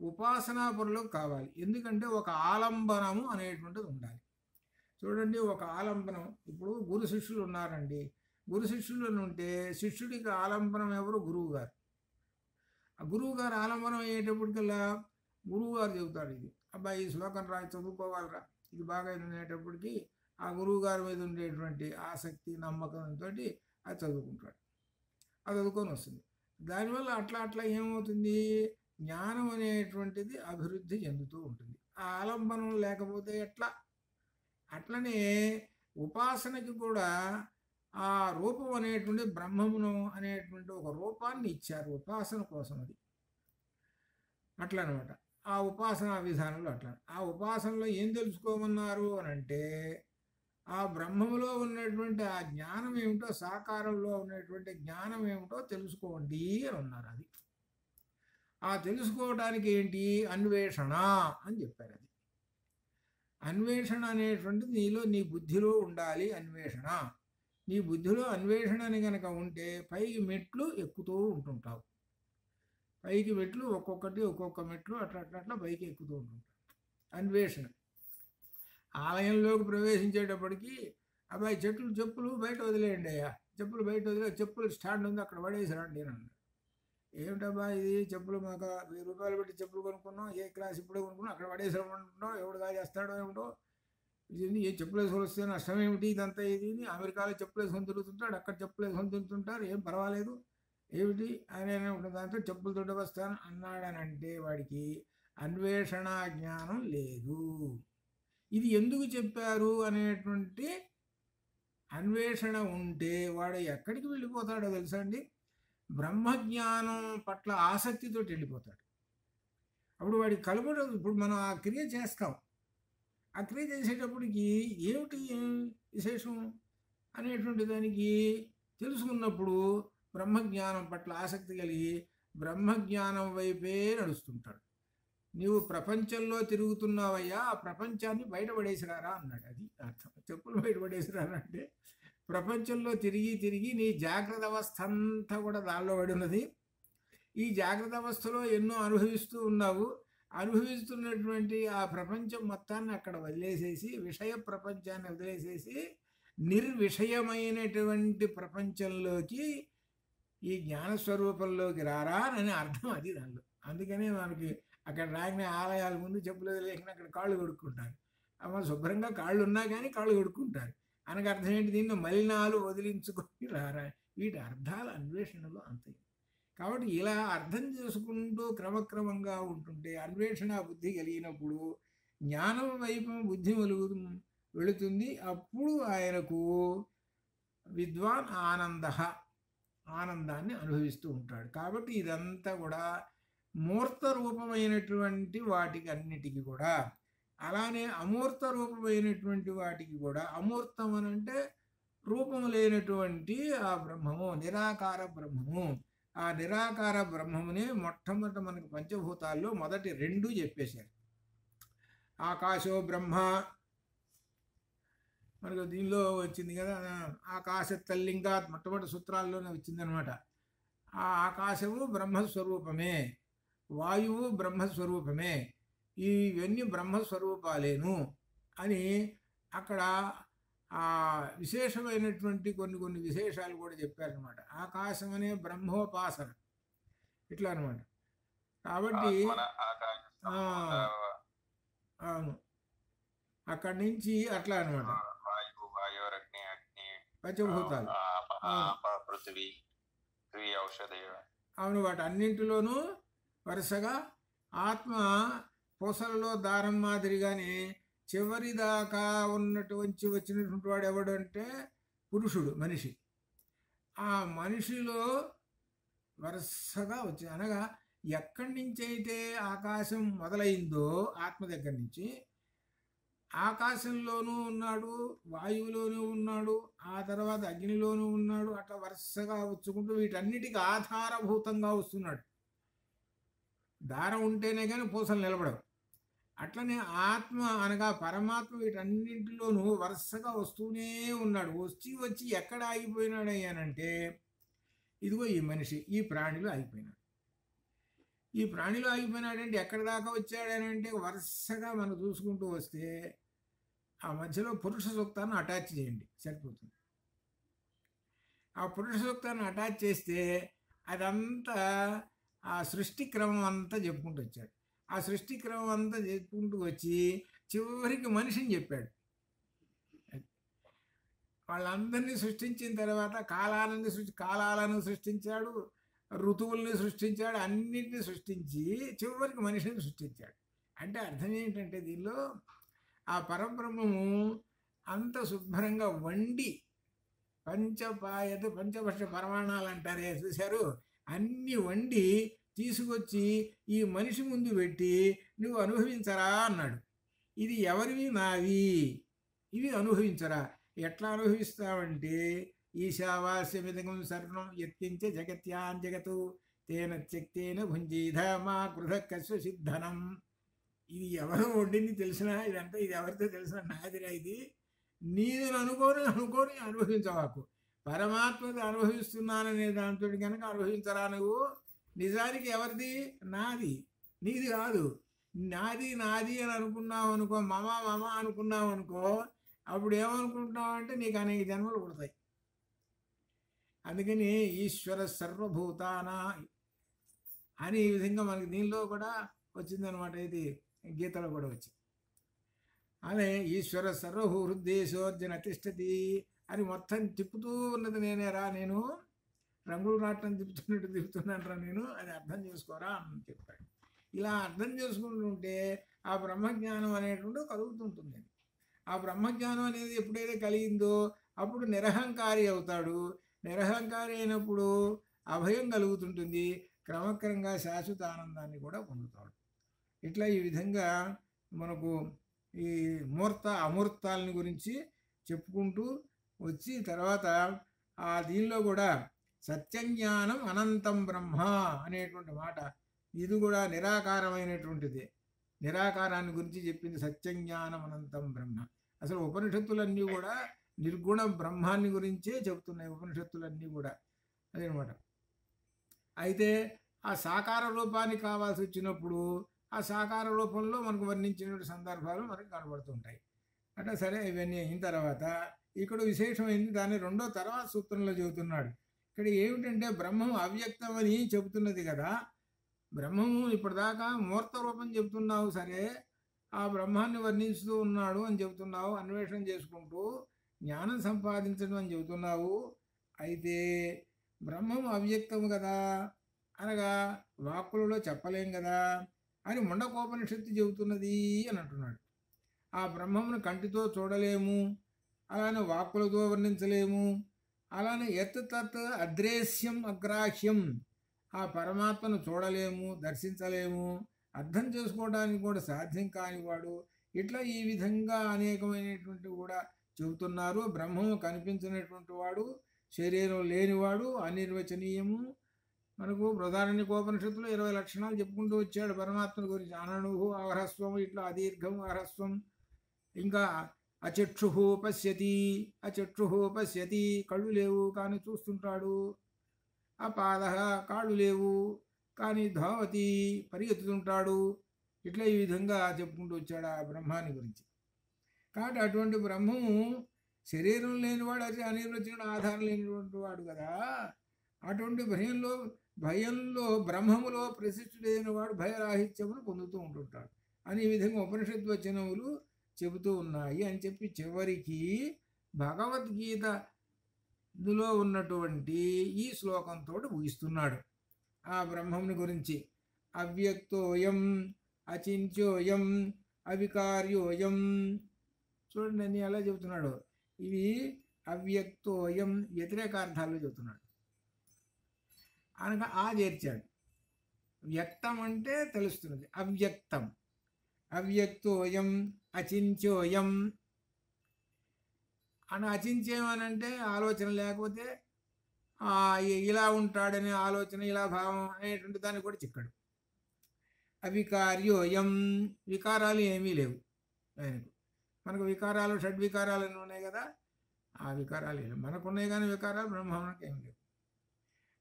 Speaker 1: ఉపాసనా పరులకు కావాలి. ఎందుకంటే ఒక ఆలంబనము అనేటువంటిది ఉండాలి. చూడండి, ఒక ఆలంబనం. ఇప్పుడు గురు శిష్యులు ఉన్నారండి. గురు శిష్యులు ఉంటే శిష్యుడికి ఆలంబనం ఎవరు? గురువు గారు. ఆ గురువు గారు ఆలంబనం అయ్యేటప్పటికల్లా గురువు గారు చెబుతాడు, ఇది అబ్బాయి ఈ శ్లోకం రాయి చదువుకోవాలరా, ఇది బాగా అనేటప్పటికీ ఆ గురువు గారి మీద ఉండేటువంటి ఆసక్తి నమ్మకంతో అది చదువుకుంటాడు. అది చదువుకొని వస్తుంది. దానివల్ల అట్లా అట్లా ఏమవుతుంది, జ్ఞానం అనేటువంటిది అభివృద్ధి చెందుతూ ఉంటుంది. ఆ ఆలంబనం లేకపోతే ఎట్లా? అట్లనే ఉపాసనకి కూడా ఆ రూపం అనేటువంటి బ్రహ్మమును అనేటువంటి ఒక రూపాన్ని ఇచ్చారు ఉపాసన కోసం. అది అట్లా అనమాట. ఆ ఉపాసనా విధానంలో అట్లా. ఆ ఉపాసనలో ఏం తెలుసుకోమన్నారు అని అంటే ఆ బ్రహ్మములో ఉన్నటువంటి ఆ జ్ఞానం ఏమిటో, సాకారంలో ఉన్నటువంటి జ్ఞానం ఏమిటో తెలుసుకోండి అని ఉన్నారు. అది ఆ తెలుసుకోవడానికి ఏంటి? అన్వేషణ అని చెప్పారు. అది అన్వేషణ అనేటువంటిది నీలో, నీ బుద్ధిలో ఉండాలి. అన్వేషణ నీ బుద్ధిలో అన్వేషణ అని కనుక ఉంటే పైకి మెట్లు ఎక్కుతూ ఉంటుంటావు. పైకి మెట్లు ఒక్కొక్కటి ఒక్కొక్క మెట్లు అట్లా అట్లా అట్లా పైకి ఎక్కుతూ ఉంటుంటావు. అన్వేషణ. ఆలయంలోకి ప్రవేశించేటప్పటికి అబ్బాయి చెప్పులు బయట వదిలేయండి అయ్యా, చెప్పులు బయట వదిలే, చెప్పులు స్టాండ్ ఉంది అక్కడ పడేసిరండి అని అన్నాడు. ఏమిటబ్బా ఇది, చెప్పులు మాకు 1000 రూపాయలు పెట్టి చెప్పులు కొనుక్కున్నాం, ఏ క్లాస్ ఇప్పుడే కొనుక్కున్నాం, అక్కడ పడేసిరమంటున్నాం, ఎవడు చేస్తాడో ఏమిటో, ఇది ఏ చెప్పులు వేసుకొని వస్తే నష్టం ఏమిటి, ఇదంతా ఇది. అమెరికాలో చెప్పులు వేసుకొని తిరుగుతుంటాడు, అక్కడ చెప్పులు వేసుకొని తిరుగుతుంటారు, ఏం పర్వాలేదు ఏమిటి ఆయన ఉంటుంది, దాంతో చెప్పులతో వస్తాను అన్నాడని అంటే వాడికి అన్వేషణ జ్ఞానం లేదు. ఇది ఎందుకు చెప్పారు అనేటువంటి అన్వేషణ ఉంటే వాడు ఎక్కడికి వెళ్ళిపోతాడో తెలుసా అండి? బ్రహ్మజ్ఞానం పట్ల ఆసక్తితో వెళ్ళిపోతాడు. అప్పుడు వాడికి కలపడం. ఇప్పుడు మనం ఆ క్రియ చేస్తాం, ఆ క్రియ చేసేటప్పటికి ఏమిటి విశేషం అనేటువంటి దానికి తెలుసుకున్నప్పుడు బ్రహ్మజ్ఞానం పట్ల ఆసక్తి కలిగి బ్రహ్మజ్ఞానం వైపే నడుస్తుంటాడు. నీవు ప్రపంచంలో తిరుగుతున్నావయ్యా, ఆ ప్రపంచాన్ని బయటపడేసిరారా అన్నాడు. అది అర్థం. చెప్పులు బయటపడేసిరారా అంటే ప్రపంచంలో తిరిగి తిరిగి నీ జాగ్రత్త అవస్థ అంతా కూడా దానిలో పడి ఉన్నది. ఈ జాగ్రత్త అవస్థలో ఎన్నో అనుభవిస్తూ ఉన్నావు. అనుభవిస్తున్నటువంటి ఆ ప్రపంచం మొత్తాన్ని అక్కడ వదిలేసేసి, విషయ ప్రపంచాన్ని వదిలేసేసి నిర్విషయమైనటువంటి ప్రపంచంలోకి, ఈ జ్ఞానస్వరూపంలోకి రారా అని అర్థం. అది దానిలో. అందుకనే మనకి అక్కడ రాగిన ఆలయాల ముందు చెప్పులు వదిలేసిన అక్కడ కాళ్ళు కొడుక్కుంటారు. అమ్మ శుభ్రంగా కాళ్ళు ఉన్నా కానీ కాళ్ళు కొడుక్కుంటారు. అనగా అర్థం ఏంటి? దీన్ని మలినాలు వదిలించుకొని రారా. వీటి అర్థాలు అన్వేషణలో అంతే. కాబట్టి ఇలా అర్థం చేసుకుంటూ క్రమక్రమంగా ఉంటుంటే అన్వేషణ బుద్ధి కలిగినప్పుడు జ్ఞానం వైపు బుద్ధి వెళుతుంది. అప్పుడు ఆయనకు విద్వాన్ ఆనందాన్ని అనుభవిస్తూ ఉంటాడు. కాబట్టి ఇదంతా కూడా మూర్త రూపమైనటువంటి వాటికి అన్నిటికీ కూడా, అలానే అమూర్త రూపమైనటువంటి వాటికి కూడా, అమూర్తం అని అంటే రూపము లేనటువంటి ఆ బ్రహ్మము, నిరాకార బ్రహ్మము. ఆ నిరాకార బ్రహ్మమునే మొట్టమొదట మనకు పంచభూతాల్లో మొదటి 2 చెప్పేశారు. ఆకాశో బ్రహ్మ మనకు దీనిలో వచ్చింది కదా, ఆకాశ తల్లింగాత్ మొట్టమొదటి సూత్రాల్లోనే వచ్చిందనమాట. ఆ ఆకాశము బ్రహ్మస్వరూపమే, వాయువు బ్రహ్మస్వరూపమే, ఇవన్నీ బ్రహ్మస్వరూపాలేను అని అక్కడ ఆ విశేషమైనటువంటి కొన్ని విశేషాలు కూడా చెప్పారనమాట. ఆకాశం అనే బ్రహ్మోపాసన ఇట్లా అనమాట. కాబట్టి అవును, అక్కడి నుంచి అట్లా అనమాట. పంచభూతాలు అవును, వాటి అన్నింటిలోనూ వరుసగా ఆత్మ పూసలలో దారం మాదిరిగానే చివరిదాకా వచ్చినటువంటి వాడు ఎవడు అంటే పురుషుడు, మనిషి. ఆ మనిషిలో వరుసగా వచ్చింది. అనగా ఎక్కడి నుంచి అయితే ఆకాశం మొదలైందో ఆత్మ దగ్గర నుంచి, ఆకాశంలోనూ ఉన్నాడు, వాయువులోనూ ఉన్నాడు, ఆ తర్వాత అగ్నిలోనూ ఉన్నాడు, అట్లా వరుసగా వచ్చుకుంటూ వీటన్నిటికీ ఆధారభూతంగా వస్తున్నాడు. దారం ఉంటేనే కానీ పూసలు నిలబడవు. అట్లనే ఆత్మ అనగా పరమాత్మ వీటన్నింటిలోనూ వరుసగా వస్తూనే ఉన్నాడు. వచ్చి వచ్చి ఎక్కడ ఆగిపోయినాడు అయ్యానంటే, ఇదిగో ఈ మనిషి ఈ ప్రాణిలో ఆగిపోయినాడు. ఈ ప్రాణిలో ఆగిపోయినాడంటే ఎక్కడి దాకా వచ్చాడనంటే వరుసగా మనం చూసుకుంటూ వస్తే ఆ మధ్యలో పురుష సూక్తాన్ని అటాచ్ చేయండి సరిపోతుంది. ఆ పురుష సూక్తాన్ని అటాచ్ చేస్తే అదంతా ఆ సృష్టి క్రమం అంతా చెప్పుకుంటూ వచ్చాడు. ఆ సృష్టి క్రమం అంతా చెప్పుకుంటూ వచ్చి చివరికి మనిషిని చెప్పాడు. వాళ్ళందరినీ సృష్టించిన తర్వాత కాలాలను సృష్టించాడు, ఋతువుల్ని సృష్టించాడు, అన్నింటినీ సృష్టించి చివరికి మనిషిని సృష్టించాడు. అంటే అర్థం ఏంటంటే దీనిలో ఆ పరబ్రహ్మము అంత శుభ్రంగా వండి పంచభక్ష పరమాణాలు అంటారే చూశారు, అన్ని వండి తీసుకొచ్చి ఈ మనిషి ముందు పెట్టి నువ్వు అనుభవించరా అన్నాడు. ఇది ఎవరివి? నావి, ఇవి అనుభవించరా. ఎట్లా అనుభవిస్తావంటే ఈశావాస్యమిదగం సర్వం యత్కించ జగత్యాన్ జగతు తేన త్యక్తేన భుంజీధ మా కృధ కస్వ సిద్ధనం. ఇది ఎవరు వండింది తెలిసినా, ఇదంతా ఇది ఎవరితో తెలిసిన నాదిరా, ఇది నీది అనుకోని అనుభవించవాకు. పరమాత్మది అనుభవిస్తున్నాననే దాంతో కనుక అనుభవించరా నువ్వు. నిజానికి ఎవరిది? నాది, నీది కాదు. నాది నాది అని అనుకున్నావు అనుకో, మమ అనుకున్నావు అనుకో, అప్పుడు ఏమనుకుంటున్నావు అంటే నీకు అనేక జన్మలు పుడతాయి. అందుకని ఈశ్వర సర్వభూతాన అని ఈ విధంగా మనకి దీనిలో కూడా వచ్చిందనమాట. ఇది గీతలో కూడా వచ్చింది. అదే ఈశ్వర సర్వహృద్దేశోర్జన తిష్టతి అని మొత్తం తిప్పుతూ ఉన్నది నేనేరా, నేను రంగులు రాటం తిప్పుతున్నాను రా నేను, అది అర్థం చేసుకోరా అని చెప్పాడు. ఇలా అర్థం చేసుకుంటుంటే ఆ బ్రహ్మజ్ఞానం అనేటువంటి కలుగుతుంటుంది. ఆ బ్రహ్మజ్ఞానం అనేది ఎప్పుడైతే కలిగిందో అప్పుడు నిరహంకారి అవుతాడు. నిరహంకారి అయినప్పుడు అభయం కలుగుతుంటుంది. క్రమక్రమంగా శాశ్వత ఆనందాన్ని కూడా పొందుతాడు. ఇట్లా ఈ విధంగా మనకు ఈ మూర్త అమూర్తాలని గురించి చెప్పుకుంటూ వచ్చి తర్వాత ఆ దీనిలో కూడా సత్యజ్ఞానం అనంతం బ్రహ్మ అనేటువంటి మాట, ఇది కూడా నిరాకారమైనటువంటిది. నిరాకారాన్ని గురించి చెప్పింది సత్యజ్ఞానం అనంతం బ్రహ్మ. అసలు ఉపనిషత్తులన్నీ కూడా నిర్గుణ బ్రహ్మాన్ని గురించే చెబుతున్నాయి. ఉపనిషత్తులన్నీ కూడా అదనమాట. అయితే ఆ సాకార రూపానికి కావాల్సి వచ్చినప్పుడు ఆ సాకార రూపంలో మనకు వర్ణించిన సందర్భాలు మనకు కనబడుతుంటాయి. అట్లా సరే ఇవన్నీ అయిన తర్వాత ఇక్కడ విశేషమైంది, దాన్ని రెండో తర్వాత సూత్రంలో చెబుతున్నాడు. ఇక్కడ ఏమిటంటే బ్రహ్మం అవ్యక్తం అని చెబుతున్నది కదా. బ్రహ్మము ఇప్పటిదాకా మూర్త రూపం చెబుతున్నావు, సరే ఆ బ్రహ్మాన్ని వర్ణిస్తూ ఉన్నాడు అని చెబుతున్నావు, అన్వేషణ చేసుకుంటూ జ్ఞానం సంపాదించడం అని చెబుతున్నావు. అయితే బ్రహ్మం అవ్యక్తము కదా, అనగా వాక్కులలో చెప్పలేం కదా అని ముండకోపనిషత్తు చెబుతున్నది అని అంటున్నాడు. ఆ బ్రహ్మమును కంటితో చూడలేము, అలానే వాక్కులతో వర్ణించలేము, అలానే ఎత్ తత్ అద్రేశ్యం అగ్రాహ్యం, ఆ పరమాత్మను చూడలేము, దర్శించలేము, అర్థం చేసుకోవడానికి కూడా సాధ్యం కానివాడు. ఇట్లా ఈ విధంగా అనేకమైనటువంటి కూడా చెబుతున్నారు. బ్రహ్మము కనిపించినటువంటి వాడు, శరీరం లేనివాడు, అనిర్వచనీయము. మనకు బృహదారణ్యకోపనిషత్తులో 20 లక్షణాలు చెప్పుకుంటూ వచ్చాడు పరమాత్మ గురించి. అననుహు అహరస్వం, ఇట్లా అదీర్ఘం అహరస్వం. ఇంకా అచక్షుహు పశ్యతి, అచక్షుహు పశ్యతి, కళ్ళు లేవు కానీ చూస్తుంటాడు. అపాద, కాళ్ళు లేవు కానీ ధావతి, పరిగెత్తుతుంటాడు. ఇట్లా ఈ విధంగా చెప్పుకుంటూ వచ్చాడు ఆ బ్రహ్మాన్ని గురించి. కాబట్టి అటువంటి బ్రహ్మము శరీరం లేనివాడు, అది అనిర్వచనుడు, ఆధారం లేనిటువంటి వాడు కదా. అటువంటి భయంలో బ్రహ్మములో ప్రసిద్ధుడైన వాడు భయరాహిత్యమును పొందుతూ ఉంటుంటాడు అని ఈ విధంగా ఉపనిషత్ వచనములు చెబుతూ ఉన్నాయి అని చెప్పి చివరికి భగవద్గీతలో ఉన్నటువంటి ఈ శ్లోకంతో ముగిస్తున్నాడు ఆ బ్రహ్మముని గురించి. అవ్యక్తోయం అచింత్యోయం అవికార్యోయం. చూడండి అన్ని ఎలా చెబుతున్నాడు. ఇవి అవ్యక్తోయం వ్యతిరేకార్థాలు చెబుతున్నాడు. అనగా ఆ చేర్చాడు. వ్యక్తం అంటే తెలుస్తున్నది, అవ్యక్తం. అవ్యక్తోయం అచింత్యోయం అని, అచించేమనంటే ఆలోచన లేకపోతే ఇలా ఉంటాడనే ఆలోచన, ఇలా భావం అనేటువంటి దాన్ని కూడా చిక్కడు. అవికార్యోయం, వికారాలు ఏమీ లేవు ఆయనకు. మనకు వికారాలు షడ్వికారాలు అని ఉన్నాయి కదా, ఆ వికారాలు లేవు మనకున్నాయి, కానీ వికారాలు బ్రహ్మానికి ఏమి లేవు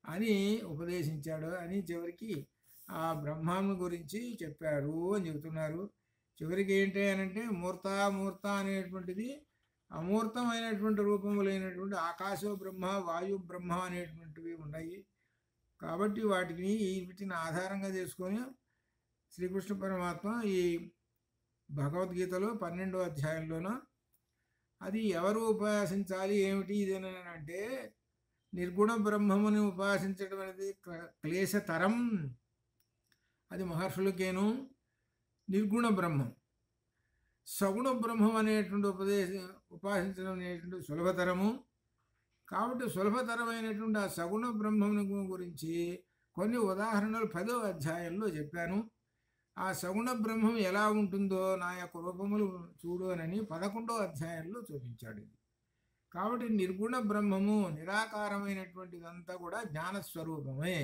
Speaker 1: అని ఉపదేశించాడు అని చివరికి ఆ బ్రహ్మాను గురించి చెప్పారు అని చెబుతున్నారు. చివరికి ఏంటి అని అంటే మూర్త అనేటువంటిది అమూర్తమైనటువంటి రూపములైనటువంటి ఆకాశో బ్రహ్మ, వాయు బ్రహ్మ అనేటువంటివి ఉన్నాయి. కాబట్టి వీటిని ఆధారంగా చేసుకొని శ్రీకృష్ణ పరమాత్మ ఈ భగవద్గీతలో 12వ అధ్యాయంలోనూ అది ఎవరు ఉపాసించాలి ఏమిటి ఇదేనంటే, నిర్గుణ బ్రహ్మముని ఉపాసించడం అనేది క్లేశతరం. అది మహర్షులకేను నిర్గుణ బ్రహ్మం. సగుణ బ్రహ్మం అనేటువంటి ఉపాసించడం అనేటువంటి సులభతరము. కాబట్టి సులభతరమైనటువంటి ఆ సగుణ బ్రహ్మం గురించి కొన్ని ఉదాహరణలు 10వ అధ్యాయంలో చెప్పాను. ఆ సగుణ బ్రహ్మం ఎలా ఉంటుందో నా యొక్క రూపములు చూడు అని 11వ అధ్యాయంలో చూపించాడు. కాబట్టి నిర్గుణ బ్రహ్మము నిరాకారమైనటువంటిదంతా కూడా జ్ఞానస్వరూపమే.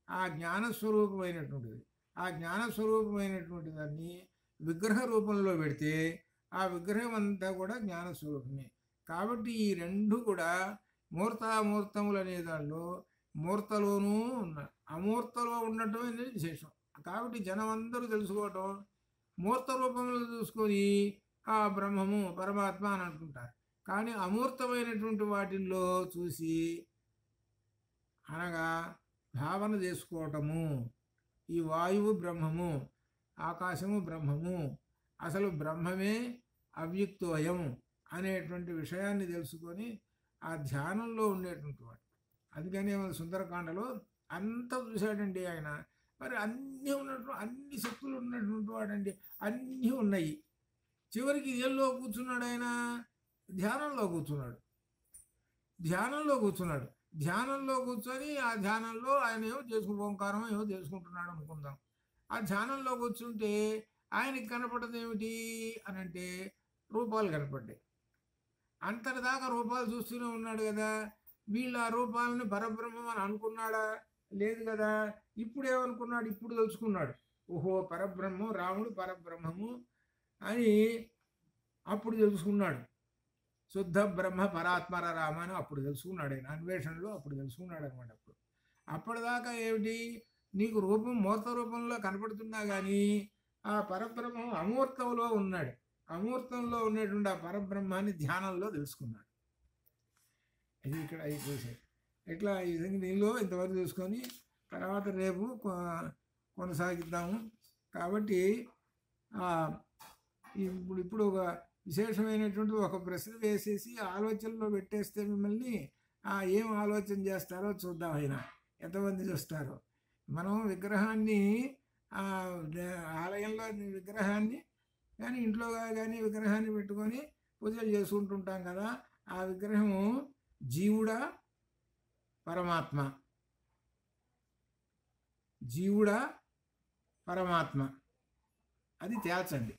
Speaker 1: ఆ జ్ఞానస్వరూపమైనటువంటిది, ఆ జ్ఞానస్వరూపమైనటువంటి దాన్ని విగ్రహ రూపంలో పెడితే ఆ విగ్రహం అంతా కూడా జ్ఞానస్వరూపమే. కాబట్టి ఈ రెండు కూడా మూర్తామూర్తములు అనే దానిలో మూర్తలోనూ అమూర్తలో ఉండటం అనేది విశేషం. కాబట్టి జనం అందరూ తెలుసుకోవటం మూర్త రూపంలో చూసుకొని ఆ బ్రహ్మము పరమాత్మ అని అనుకుంటారు. కానీ అమూర్తమైనటువంటి వాటిల్లో చూసి అనగా భావన చేసుకోవటము, ఈ వాయువు బ్రహ్మము, ఆకాశము బ్రహ్మము, అసలు బ్రహ్మమే అవ్యుక్తోయం అనేటువంటి విషయాన్ని తెలుసుకొని ఆ ధ్యానంలో ఉండేటువంటి వాడు. అందుకనే మన సుందరకాండలో అంతా చూశాడండి ఆయన. మరి అన్నీ అన్ని శక్తులు ఉన్నటువంటి వాడండి, అన్నీ ఉన్నాయి. చివరికి ఏల్లో కూర్చున్నాడు ఆయన, ధ్యానంలో కూర్చున్నాడు. ధ్యానంలో కూర్చొని ఆ ధ్యానంలో ఆయన ఏమో ఓంకారం ఏమో చేసుకుంటున్నాడు అనుకుందాం. ఆ ధ్యానంలో కూర్చుంటే ఆయనకి కనపడదు ఏమిటి అని అంటే రూపాలు కనపడ్డాయి. అంతటిదాకా రూపాలు చూస్తూనే ఉన్నాడు కదా. వీళ్ళు ఆ రూపాలని పరబ్రహ్మం అని అనుకున్నాడా? లేదు కదా. ఇప్పుడు ఏమనుకున్నాడు? ఇప్పుడు తెలుసుకున్నాడు. ఓహో పరబ్రహ్మం, రాముడు పరబ్రహ్మము అని అప్పుడు తెలుసుకున్నాడు. శుద్ధ బ్రహ్మ పరాత్మర రామ అని అప్పుడు తెలుసుకున్నాడు ఆయన అన్వేషణలో. అప్పుడు తెలుసుకున్నాడు అనమాట. అప్పటిదాకా ఏమిటి, నీకు రూపం మూర్త రూపంలో కనపడుతున్నా కానీ ఆ పరబ్రహ్మం అమూర్తంలో ఉన్నాడు. అమూర్తంలో ఉన్నటువంటి ఆ పరబ్రహ్మాన్ని ధ్యానంలో తెలుసుకున్నాడు. ఇది ఇక్కడ ఇది చూసాడు. ఇట్లా ఈ విధంగా దీనిలో ఇంతవరకు చూసుకొని తర్వాత రేపు కొనసాగిద్దాము. కాబట్టి ఇప్పుడు ఒక విశేషమైనటువంటి ఒక ప్రశ్న వేసేసి ఆలోచనలో పెట్టేస్తే మిమ్మల్ని ఏం ఆలోచన చేస్తారో చూద్దాం. ఆయన ఎంతమంది చూస్తారో. మనం విగ్రహాన్ని ఆలయంలో విగ్రహాన్ని కానీ ఇంట్లో కానీ విగ్రహాన్ని పెట్టుకొని పూజలు చేసుకుంటుంటాం కదా. ఆ విగ్రహము జీవుడా పరమాత్మ? జీవుడా పరమాత్మ? అది తేల్చండి.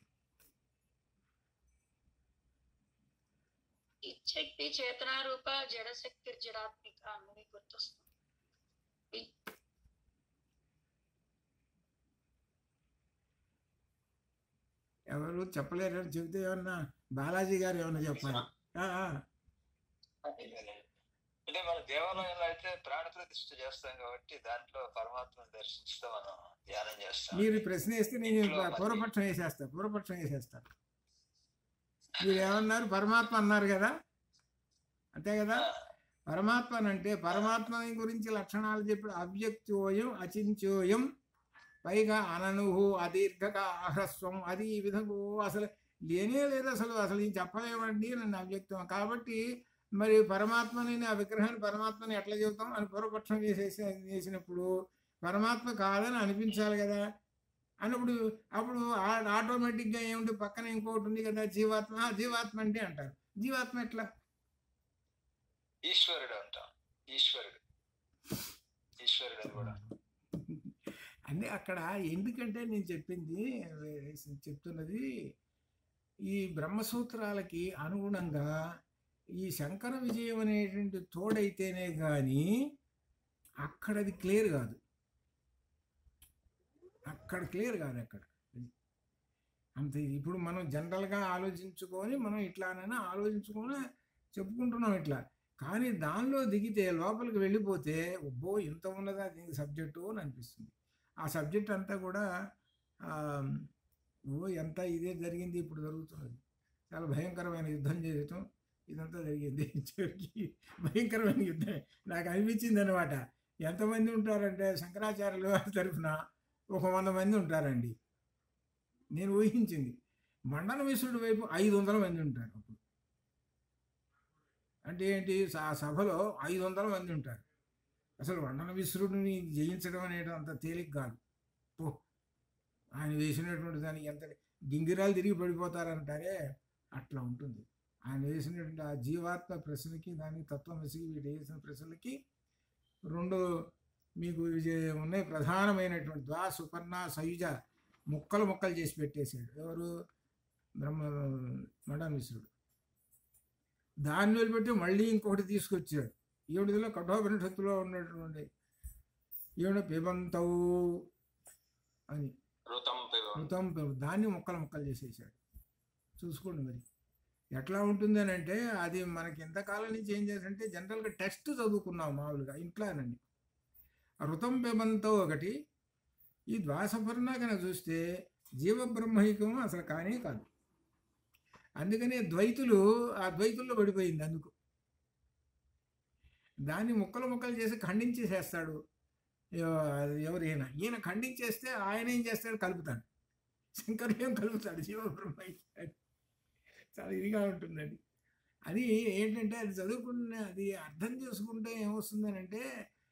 Speaker 2: శక్తి చేతనారూప, జడశక్తి జడాత్మిక అని గుర్తొస్తుంది.
Speaker 1: ఎవరు చెప్పలేరని చెబితే ఏమన్నా బాలాజీ గారు ఏమన్నా చెప్పాలి?
Speaker 3: అంటే మన దేవాలయంలో అయితే ప్రాణ ప్రతిష్ఠ చేస్తాం కాబట్టి దాంట్లో పరమాత్మను దర్శిస్తూ మనం ధ్యానం చేస్తాం.
Speaker 1: మీరు ప్రశ్న వేస్తే నేను పూర్వపక్షం వేసేస్తా. మీరు ఏమన్నారు? పరమాత్మ అన్నారు కదా, అంతే కదా. పరమాత్మ అంటే పరమాత్మ గురించి లక్షణాలు చెప్పి అవ్యక్తోయం అచింత్యోయం, పైగా అననుహు అదీర్ఘక అహ్రస్వం, అది ఈ విధంగా అసలు లేనే లేదు. అసలు ఇది చెప్పలేమండి నన్ను అవ్యక్తం. కాబట్టి మరి పరమాత్మని, ఆ విగ్రహాన్ని పరమాత్మని ఎట్లా చెబుతాం అని పూర్వపక్షం చేసినప్పుడు పరమాత్మ కాదని అనిపించాలి కదా. అన్నప్పుడు అప్పుడు ఆటోమేటిక్గా ఏమిటి, పక్కన ఇంకోటి ఉంది కదా జీవాత్మ అంటే అంటారు. జీవాత్మ ఎట్లా?
Speaker 3: ఈశ్వరుడు అంటాం. ఈశ్వరుడు ఈశ్వరుడు అని కూడా.
Speaker 1: అంటే అక్కడ ఎందుకంటే నేను చెప్తున్నది ఈ బ్రహ్మసూత్రాలకి అనుగుణంగా ఈ శంకర విజయం అనేటువంటి తోడైతేనే కానీ అక్కడ అది క్లియర్ కాదు. అక్కడ అంతే. ఇప్పుడు మనం జనరల్గా ఆలోచించుకొని మనం ఇట్లానైనా ఆలోచించుకొని చెప్పుకుంటున్నాం ఇట్లా, కానీ దానిలో దిగితే లోపలికి వెళ్ళిపోతే ఒబ్బో ఇంత ఉన్నదా దీనికి సబ్జెక్టు అని అనిపిస్తుంది. ఆ సబ్జెక్ట్ అంతా కూడా ఎంత ఇదే జరిగింది, ఇప్పుడు జరుగుతున్నది. చాలా భయంకరమైన యుద్ధం చేయటం ఇదంతా జరిగింది. చివరికి భయంకరమైన యుద్ధం నాకు అనిపించింది అనమాట. ఎంతమంది ఉంటారంటే శంకరాచార్యుల వారి తరఫున 100 మంది ఉంటారండి. నేను ఊహించింది మండన మిశ్రుడి వైపు 500 మంది ఉంటారు. అప్పుడు అంటే ఏంటి, ఆ సభలో 500 మంది ఉంటారు. అసలు మండన మిశ్రుడిని జయించడం అనేది అంత తేలిక కాదు. ఆయన వేసినటువంటి దానికి ఎంత గింగిరాలు తిరిగి పడిపోతారంటారే అట్లా ఉంటుంది. ఆయన వేసినటువంటి ఆ జీవాత్మ ప్రశ్నకి దానికి తత్వమసి వీటి వేసిన ప్రశ్నలకి 2 మీకు ఉన్నాయి. ప్రధానమైనటువంటి సుపర్ణ సయుజ ముక్కలు చేసి పెట్టేశాడు ఎవరు, మండన మిశ్రుడు. దాన్ని వదిలిపెట్టి మళ్ళీ ఇంకొకటి తీసుకొచ్చాడు. ఈవిడిలో కఠోపనిషత్తులో ఉన్నటువంటి ఈవిడ పిబంతవు అని ఋతం దాన్ని ముక్కలు చేసేసాడు. చూసుకోండి మరి ఎట్లా ఉంటుంది అని అంటే, అది మనకి ఎంతకాలం నుంచి ఏం చేశారంటే జనరల్గా టెస్ట్ చదువుకున్నాం మామూలుగా ఇంట్లోనండి. ఋతం పిబంతో ఒకటి, ఈ ద్వాసపర్ణ కనుక చూస్తే జీవబ్రహ్మైకం అసలు కానే కాదు. అందుకనే ద్వైతులు ఆ ద్వైతుల్లో పడిపోయింది. అందుకు దాన్ని ముక్కలు చేసి ఖండించేసేస్తాడు ఎవరైనా. ఈయన ఖండించేస్తే ఆయన ఏం చేస్తాడు, కలుపుతాడు. శంకరుడు ఏం కలుపుతాడు, జీవబ్రహ్మైక్యం. చాలా ఇదిగా ఉంటుందండి. అది ఏంటంటే అది చదువుకున్న అది అర్థం చేసుకుంటే ఏమొస్తుందని అంటే,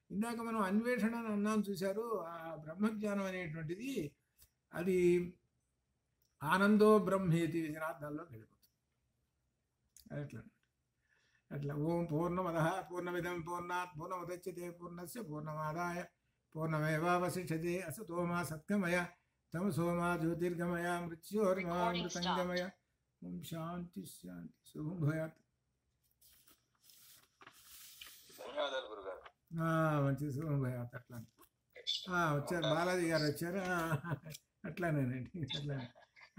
Speaker 1: ఇందాక మనం అన్వేషణ అని అన్నాం చూశారు. ఆ బ్రహ్మజ్ఞానం అనేటువంటిది అది ఆనందో బ్రహ్మేతి విజనార్థాల్లోకి వెళ్ళిపోతుంది. అట్లా ఓం పూర్ణమద పూర్ణమిదం పూర్ణాత్ పూర్ణముదచ్యతే పూర్ణస్య పూర్ణమాదాయ పూర్ణమేవావశిష్యతే అసతో మా సత్కమయ తమసో మా జ్యోతిర్గమయ మృత్యోర్మామృతంగమయ. ఓం శాంతి శాంతి. శుభం భూయాత్.
Speaker 3: ధన్యవాదాలు గురుగారు.
Speaker 1: మంచి శుభం భూయాత్. అట్లానే వచ్చారు బాలాజీ గారు వచ్చారు. అట్లానేనండి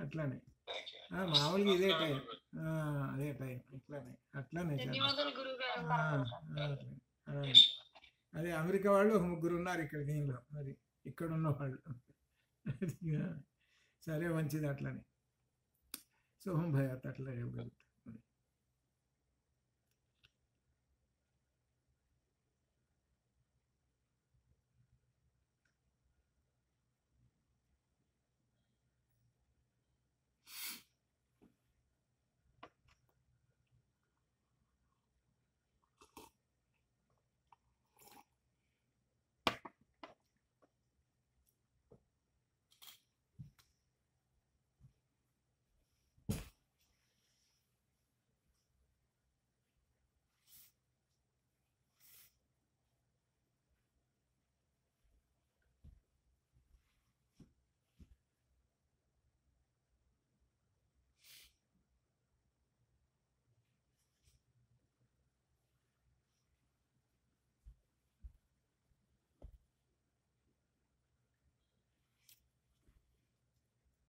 Speaker 1: అట్లానే మామూలుగా ఇదే టైం అట్లానే అదే అమెరికా వాళ్ళు 3 ఉన్నారు ఇక్కడ దీనిలో, మరి ఇక్కడ ఉన్న వాళ్ళు. సరే మంచిది. అట్లానే శుభం భయాత్. అట్లా